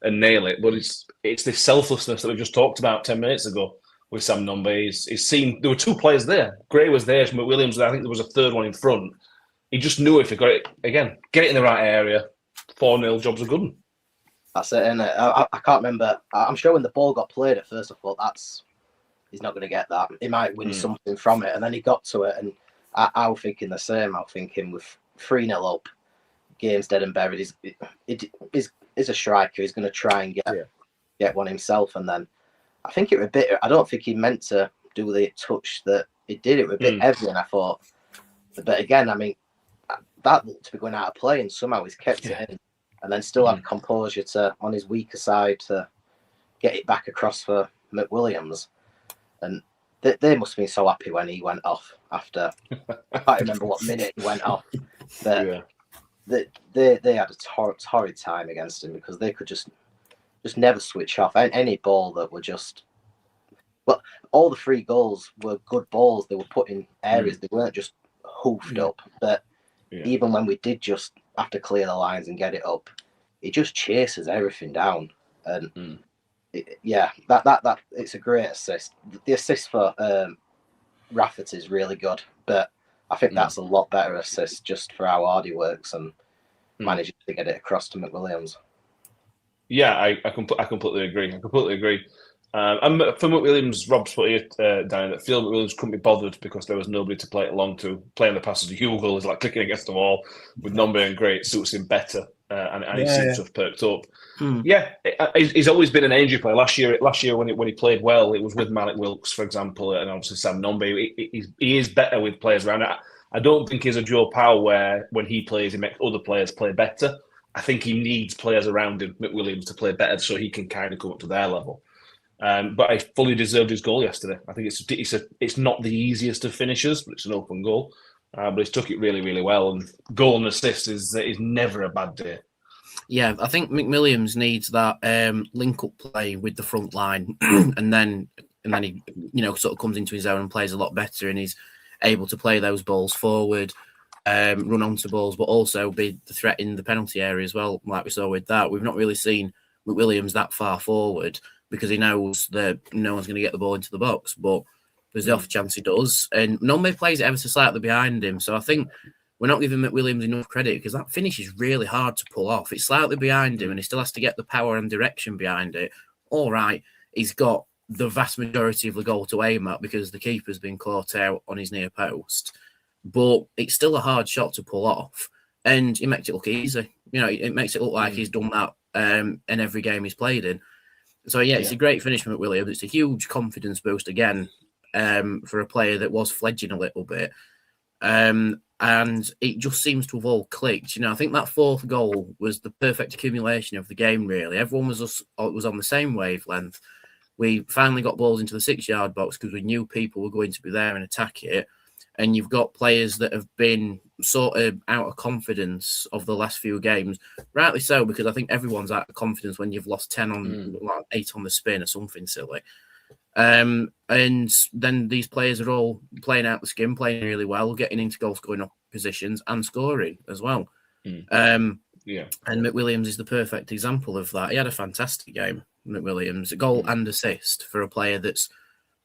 and nail it. But it's this selflessness that we just talked about 10 minutes ago with Sam Numbe. He's seen there were 2 players there. Gray was there, McWilliams. I think there was a third one in front. He just knew if he got it again, get it in the right area. 4-0, jobs are good. That's it, isn't it? I can't remember. I'm sure when the ball got played at first, I thought he's not going to get that. He might win something from it, and then he got to it, and I was thinking the same. I was thinking with 3-0 up, game's dead and buried. He's a striker. He's going to try and get one himself, and then I think it was a bit. I don't think he meant to do the touch that he did. It was a bit heavy, and I thought. But again, I mean, that looked to be going out of play, and somehow he's kept it in, and then still had composure on his weaker side to get it back across for McWilliams. And they must have been so happy when he went off after. I can't remember what minute he went off. But they had a torrid time against him because they could just never switch off. Any ball that were just. Well, all the 3 goals were good balls. They were put in areas. They weren't just hoofed up. But even when we did just have to clear the lines and get it up, it just chases everything down. And that it's a great assist. The assist for Rafferty is really good, but I think that's a lot better assist just for how hard he works and manages to get it across to McWilliams. Yeah, I completely agree. And for McWilliams, Rob's put here down that Phil McWilliams couldn't be bothered because there was nobody to play it along to. Playing the passes to Hugo is like clicking against the wall. With Nombe and Gray, it suits him better, and he seems to have perked up. Yeah, he's always been an injury player. Last year when he played well, it was with Malik Wilkes, for example, and obviously Sam Nombe. He is better with players around. I don't think he's a Joe Powell where when he plays, he makes other players play better. I think he needs players around him, McWilliams, to play better so he can kind of come up to their level. But I fully deserved his goal yesterday. I think it's not the easiest of finishes, but it's an open goal. But he's took it really, really well. And goal and assist is never a bad day. Yeah, I think McWilliams needs that link-up play with the front line, and then he sort of comes into his own and plays a lot better, and he's able to play those balls forward, run onto balls, but also be the threat in the penalty area as well. Like we saw with that, we've not really seen McWilliams that far forward, because he knows that no one's going to get the ball into the box, but there's the off chance he does. And Nombe plays it ever so slightly behind him. So I think we're not giving McWilliams enough credit because that finish is really hard to pull off. It's slightly behind him and he still has to get the power and direction behind it. All right, he's got the vast majority of the goal to aim at because the keeper's been caught out on his near post. But it's still a hard shot to pull off. And it makes it look easy. It makes it look like he's done that in every game he's played in. So, it's a great finish from McWilliams. It's a huge confidence boost again for a player that was fledgling a little bit. And it just seems to have all clicked. I think that 4th goal was the perfect accumulation of the game, really. Everyone was on the same wavelength. We finally got balls into the 6-yard box because we knew people were going to be there and attack it. And you've got players that have been sort of out of confidence of the last few games. Rightly so, because I think everyone's out of confidence when you've lost 8 on the spin or something silly. And then these players are all playing out the skin, playing really well, getting into goal scoring up positions and scoring as well. And McWilliams is the perfect example of that. He had a fantastic game, McWilliams, a goal and assist for a player that's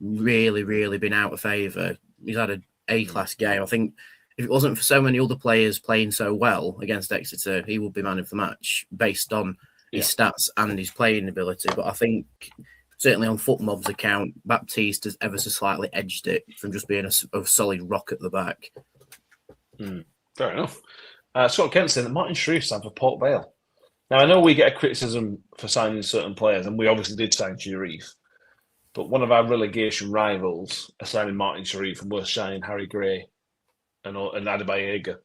really, really been out of favour. He's had an A-class game. I think if it wasn't for so many other players playing so well against Exeter, he would be man of the match based on his stats and his playing ability. But I think certainly on FootMob's account, Baptiste has ever so slightly edged it from just being a solid rock at the back. Fair enough. Scott Kent saying that Martin Shreve signed for Port Vale. Now, I know we get a criticism for signing certain players, and we obviously did sign Shreve. But one of our relegation rivals are signing Martin Shreve, and we're signing Harry Gray and Adebayo.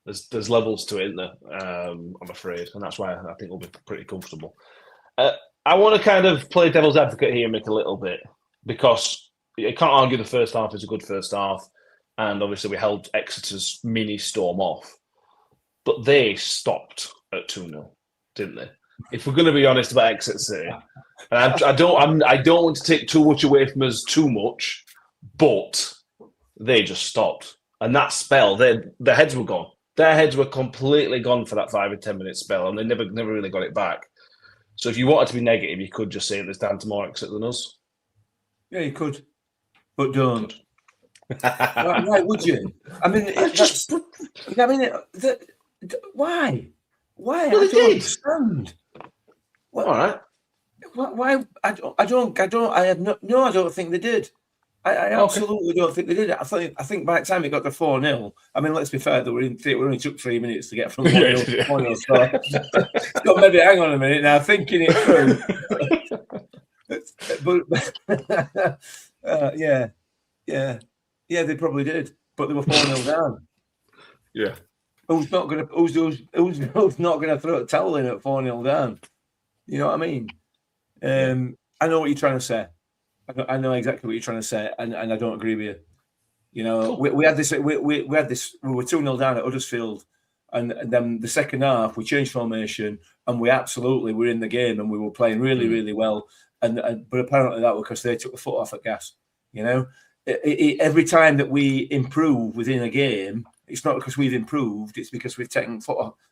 There's levels to it, isn't there? I'm afraid, and that's why I think we'll be pretty comfortable. I want to kind of play devil's advocate here, Mick, a little bit, because you can't argue the first half is a good first half, and obviously we held Exeter's mini storm off, but they stopped at 2-0, didn't they? If we're going to be honest about Exeter City, and I don't want to take too much away from us too much, but they just stopped, and that spell, their heads were gone. Their heads were completely gone for that 5 or 10 minute spell, and they never really got it back. So if you wanted to be negative, you could just say there's down to more Exeter than us. Yeah, you could, but don't. Why would you? I mean, why? Why? Well, I they don't did. understand. All right. Why? I don't think they did. I absolutely don't think they did. I think by the time it got to 4-0, I mean, let's be fair, we only took 3 minutes to get from 1-0 to 4-0. So maybe hang on a minute now, thinking it through. But yeah, they probably did, but they were 4-0 down. Yeah. Who's not gonna throw a towel in at 4-0 down? You know what I mean? I know what you're trying to say. I know exactly what you're trying to say, and I don't agree with you. You know, we had this. We were 2-0 down at Huddersfield, and then the second half we changed formation, and we absolutely were in the game, and we were playing really, really well. But apparently that was because they took the foot off at gas. You know, every time that we improve within a game, it's not because we've improved; it's because we've taken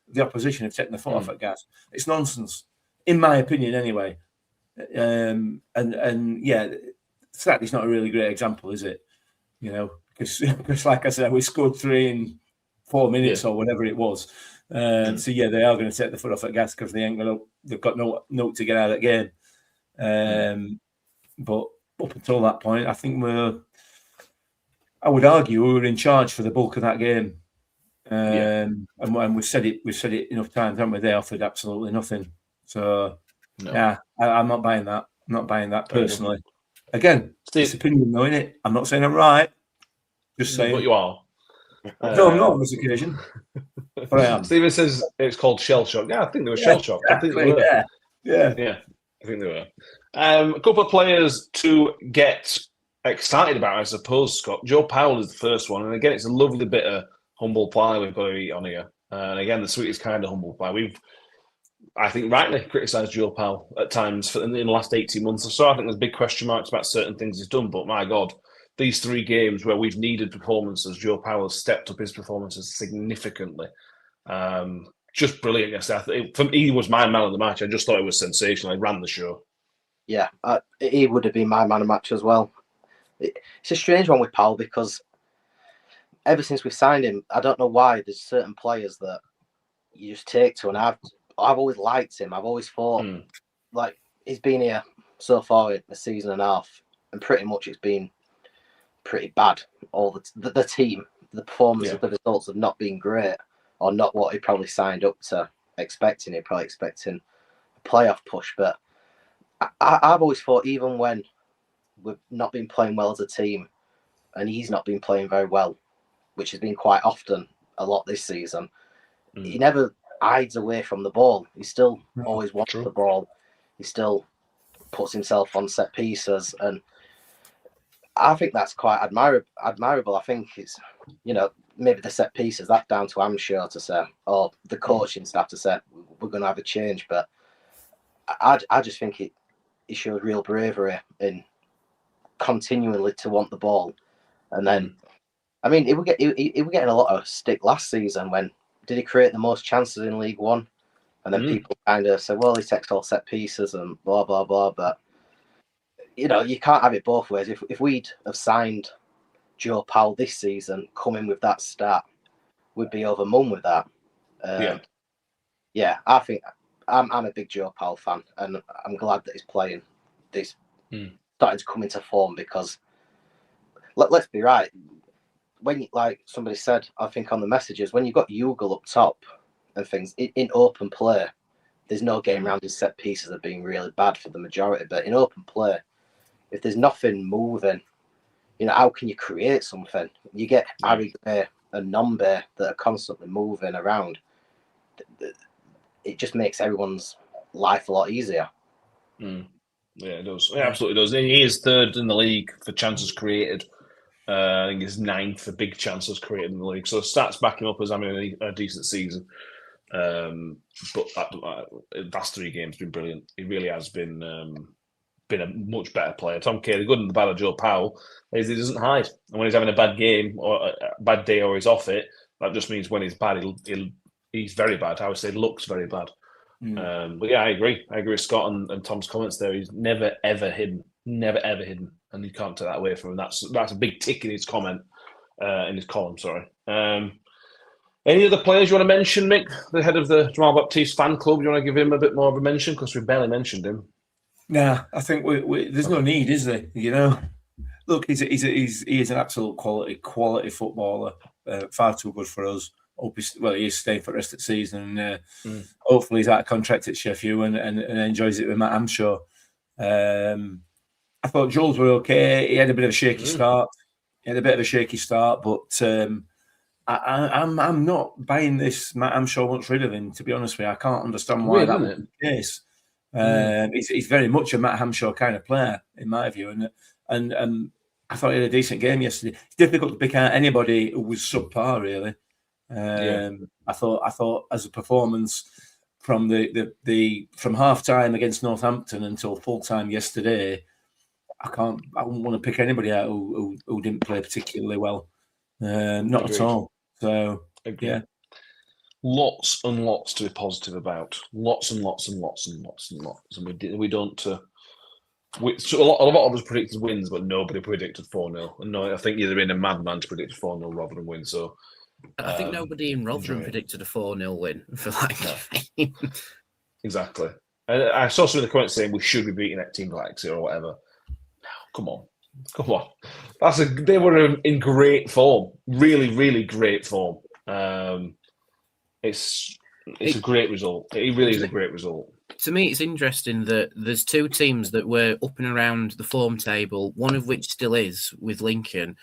the opposition have taken the foot off at gas. It's nonsense, in my opinion, anyway. And yeah, Saturday's not a really great example, is it? You know, because like I said, we scored 3 in 4 minutes or whatever it was. So yeah, they are going to take the foot off at gas because they've got no note to get out of the game. But up until that point, I think I would argue we were in charge for the bulk of that game. And we've said it enough times, haven't we? They offered absolutely nothing. So yeah, I'm not buying that. I'm not buying that personally. Again, it's opinion though, isn't it? I'm not saying I'm right. Just saying. But you are. No, I'm not on this occasion. But I am. Stephen says it's called shell shock. Yeah, I think they were shell shocked. Exactly, I think they were. Yeah. I think they were. A couple of players to get excited about, I suppose, Scott. Joe Powell is the first one. And again, it's a lovely bit of humble pie we've got to eat on here. And again, the sweetest kind of humble pie. We've, I think, rightly criticised Joe Powell at times in the last 18 months or so. I think there's big question marks about certain things he's done. But my God, these 3 games where we've needed performances, Joe Powell has stepped up his performances significantly. Just brilliant yesterday. For me, he was my man of the match. I just thought it was sensational. He ran the show. Yeah, he would have been my man of the match as well. It's a strange one with Powell because ever since we signed him, I don't know why there's certain players that you just take to, and I've always liked him. I've always thought like he's been here so far in a season and a half, and pretty much it's been pretty bad. All the team, the performance of the results have not been great, or not what he probably signed up to expecting. He's probably expecting a playoff push, but I've always thought even when we've not been playing well as a team, and he's not been playing very well, which has been quite often a lot this season, he never hides away from the ball. He still always wants the ball. He still puts himself on set pieces, and I think that's quite admirable. I think it's, you know, maybe the set pieces, that's down to Amshaw to say, or the coaching staff to say, we're going to have a change. But I just think he showed real bravery in continually to want the ball. And then, I mean, he were getting a lot of stick last season when did he create the most chances in League One? And then people kind of say, well, he takes all set pieces and blah, blah, blah. But, you know, you can't have it both ways. If we'd have signed Joe Powell this season, coming with that start, we'd be over moon with that. Yeah, I think I'm a big Joe Powell fan, and I'm glad that he's playing. He's starting to come into form because let's be right. When, like somebody said, I think on the messages, when you've got Ugle up top and things in open play, there's no getting around his set pieces of being really bad for the majority. But in open play, if there's nothing moving, how can you create something? You get Harry Gray and Nombe that are constantly moving around. It just makes everyone's life a lot easier. Yeah, it does. It absolutely does. He is third in the league for chances created. I think he's ninth for big chances created in the league. So stats back him up as having a decent season. But the last 3 games been brilliant. He really has been a much better player. Tom Kay, the good and the bad of Joe Powell is he doesn't hide. And when he's having a bad game or a bad day or he's off it, that just means when he's bad, he's very bad. I would say looks very bad. But yeah, I agree. I agree with Scott and Tom's comments there. He's never, ever hidden. Never, ever hidden. And you can't take that away from him. That's a big tick in his comment, in his column, sorry. Any other players you want to mention, Mick? The head of the Jamal Baptiste fan club, you want to give him a bit more of a mention? Because we barely mentioned him. Nah, I think there's no need, is there? Look, he is an absolute quality footballer. Far too good for us. He is staying for the rest of the season. And hopefully he's out of contract at Sheffield and enjoys it with Matt Hamshaw. I thought Jules were okay. He had a bit of a shaky start. But I'm not buying this. Matt Hamshaw wants rid of him. To be honest with you, I can't understand why that was the case. He's very much a Matt Hamshaw kind of player, in my view, and I thought he had a decent game yesterday. It's difficult to pick out anybody who was subpar, really. I thought as a performance from from half time against Northampton until full time yesterday, I wouldn't want to pick anybody out who didn't play particularly well. Not Agreed. At all. So Agreed. Yeah. Lots and lots to be positive about. Lots and lots and lots and lots and lots. And we don't. So a lot of us predicted wins, but nobody predicted 4-0. And no, I think you'd have been a madman to predict 4-0 Rotherham win. So I think nobody in Rotherham predicted a 4-0 win for that game. Exactly. And I saw some of the comments saying we should be beating that team like Exeter or whatever. Come on. They were in great form. Really, really great form. It's a great result. It really is a great result. To me, it's interesting that there's 2 teams that were up and around the form table, one of which still is with Lincoln,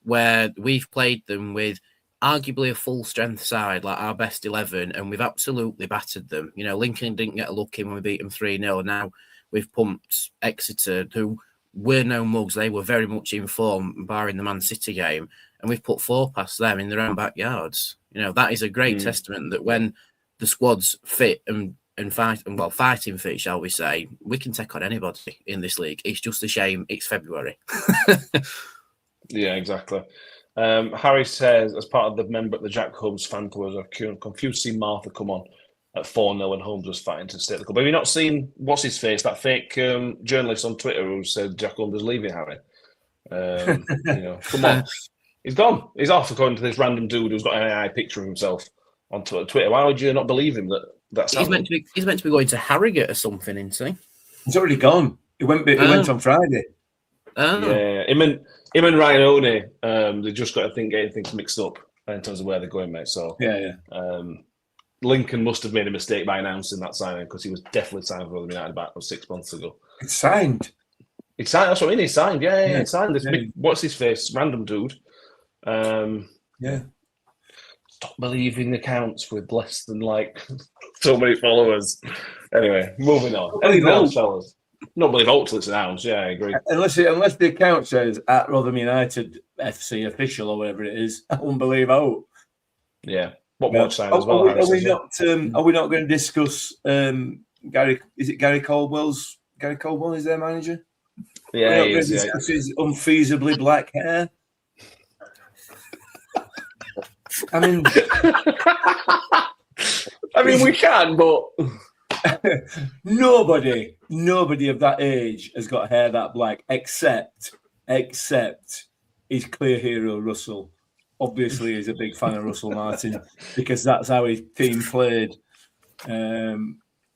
where we've played them with arguably a full-strength side, like our best 11, and we've absolutely battered them. Lincoln didn't get a look in when we beat them 3-0. Now we've pumped Exeter, who were no mugs. They were very much in form, barring the Man City game, and we've put 4 past them in their own backyards. That is a great testament that when the squad's fit and fighting fit, shall we say, we can take on anybody in this league. It's just a shame it's February. Yeah, exactly. Harry says, as part of the member at the Jack Holmes fan club, I was confused to see Martha come on at 4-0 and Holmes was fighting to stay at the club. Have you not seen, what's his face, that fake journalist on Twitter who said Jack Holmes is leaving, Harry? Come on. He's gone. He's off, according to this random dude who's got an AI picture of himself on Twitter. Why would you not believe him that's happening? He's meant to be going to Harrogate or something, isn't he? He's already gone. He went on Friday. Oh. Yeah, him and Ryan Oney, they just got to getting things mixed up in terms of where they're going, mate. So yeah. Lincoln must have made a mistake by announcing that signing because he was definitely signed for Rotherham United about 6 months ago. It's signed. That's what I mean. He's signed. Yeah. He's signed. This big, what's his face? Random dude. Stop believing accounts with less than so many followers. Anyway, moving on. Anything else, fellas? Not believe Oak till it's announced. Yeah, I agree. Unless the account says at Rotherham United FC official or whatever it is, I won't believe Oak. Yeah. What watch sign as well? Are we not going to discuss Gary? Is it Gary Caldwell's? Gary Caldwell is their manager. Yeah, he is. His unfeasibly black hair. I mean, we can, but nobody of that age has got hair that black, except his clear hero Russell. Obviously, he's a big fan of Russell Martin because that's how his team played.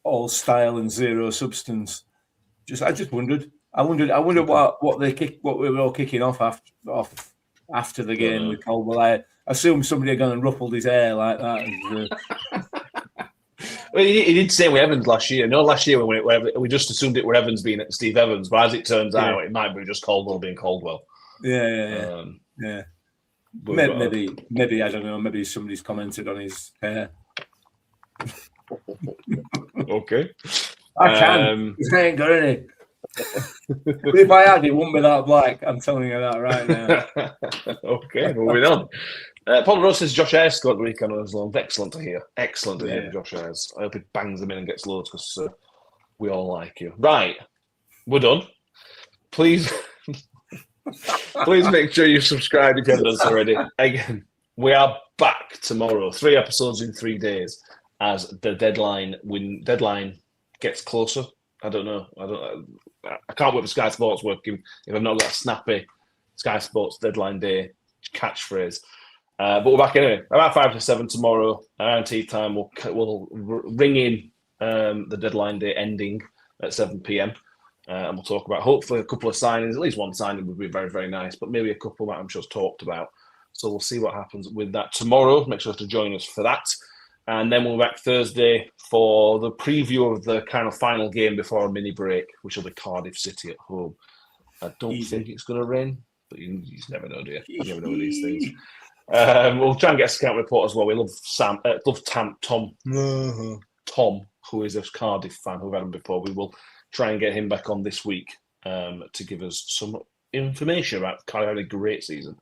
all style and zero substance. I just wondered. I wondered what we were all kicking off after the game with Caldwell. I assume somebody had gone and ruffled his hair like that. Well, he did say with Evans last year. No, last year we just assumed it were Evans being Steve Evans, but as it turns out, it might be just Caldwell being Caldwell. Yeah. Maybe I don't know. Maybe somebody's commented on his hair. Okay, I can. I ain't got any. But if I had, it wouldn't be that black. I'm telling you that right now. Okay, moving on. Paul Rose says Josh Ayres scored the weekend on his loan. Excellent to hear. Excellent to hear, Josh Ayres. I hope he bangs them in and gets loads because we all like you. Right, we're done. Please make sure you subscribe if you haven't done so already. Again, we are back tomorrow. 3 episodes in 3 days as the deadline gets closer. I don't know. I can't wait for Sky Sports working if I've not got a snappy Sky Sports deadline day catchphrase. But we're back anyway. About 5 to 7 tomorrow around tea time. We'll ring in the deadline day ending at 7 p.m. And we'll talk about hopefully a couple of signings. At least one signing would be very, very nice, but maybe a couple that I'm just talked about. So we'll see what happens with that tomorrow. Make sure to join us for that. And then we'll be back Thursday for the preview of the kind of final game before a mini break, which will be Cardiff City at home. I don't think it's going to rain, but you just never know, do you? You never know with these things. We'll try and get a scout report as well. We love Tom, who is a Cardiff fan who've had him before. We will try and get him back on this week to give us some information about Cardiff having a great season.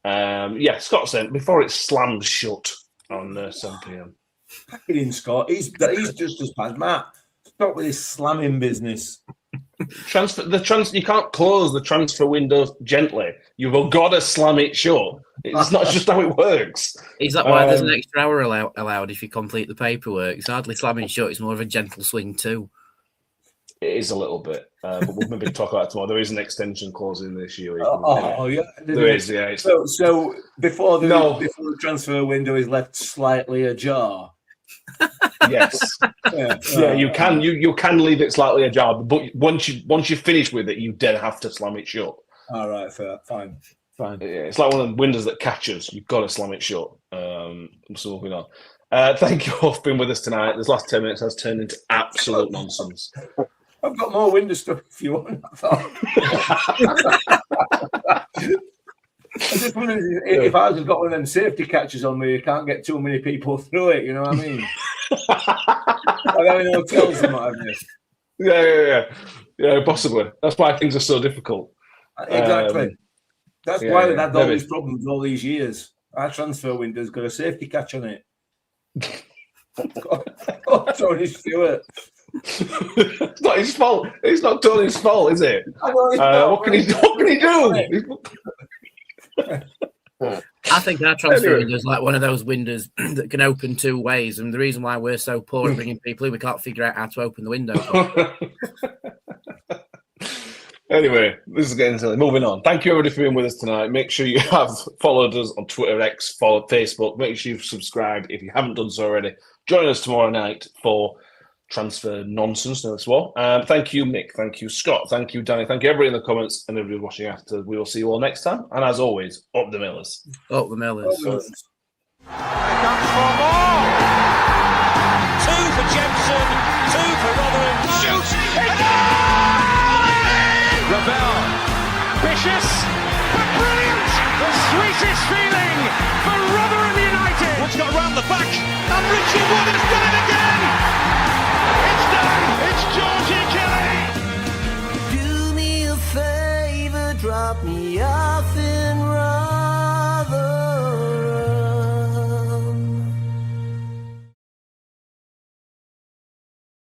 Scott said before it slams shut on 7 p.m. Pack it in, Scott. He's just as bad, Matt. Stop with this slamming business. You can't close the transfer window gently. You've got to slam it shut. It's not just how it works. Is that why there's an extra hour allowed if you complete the paperwork? It's hardly slamming shut. It's more of a gentle swing too. It is a little bit, but we'll maybe talk about it tomorrow. There is an extension clause in this year. Yeah. There is, yeah. So before the transfer window is left slightly ajar. Yes. Yeah. You can leave it slightly ajar, but once you finish with it, you then have to slam it shut. All right, fair. Fine. Yeah, it's like one of the windows that catches. You've got to slam it shut. So moving on. Thank you all for being with us tonight. This last 10 minutes has turned into absolute nonsense. I've got more window stuff if you want. I just wondered if I had got one of them safety catches on me, you can't get too many people through it, you know what I mean? Like having hotels and what have you. Yeah, possibly. That's why things are so difficult. Exactly. That's why we've had all these problems all these years. Our transfer window's got a safety catch on it. Tony Stewart. It's not his fault. It's not Tony's fault, is it? What can he do? I think our transfer window is like one of those windows that can open 2 ways, and the reason why we're so poor at bringing people in, we can't figure out how to open the window. Anyway, this is getting silly. Moving on. Thank you, everybody, for being with us tonight. Make sure you have followed us on Twitter, X, followed Facebook. Make sure you've subscribed if you haven't done so already. Join us tomorrow night for transfer nonsense. No, it's what. Thank you, Mick. Thank you, Scott. Thank you, Danny. Thank you, everybody in the comments and everybody watching after. We will see you all next time. And as always, up the Millers. Up the Millers. Here comes for more. 2 for Jensen, 2 for Rotherham. Shoots! Ravel, vicious, but brilliant! The sweetest feeling for Rotherham United. What's got round the back? And Richie Wood has done it again! It's done! It's Georgie Kelly! Do me a favor, drop me off in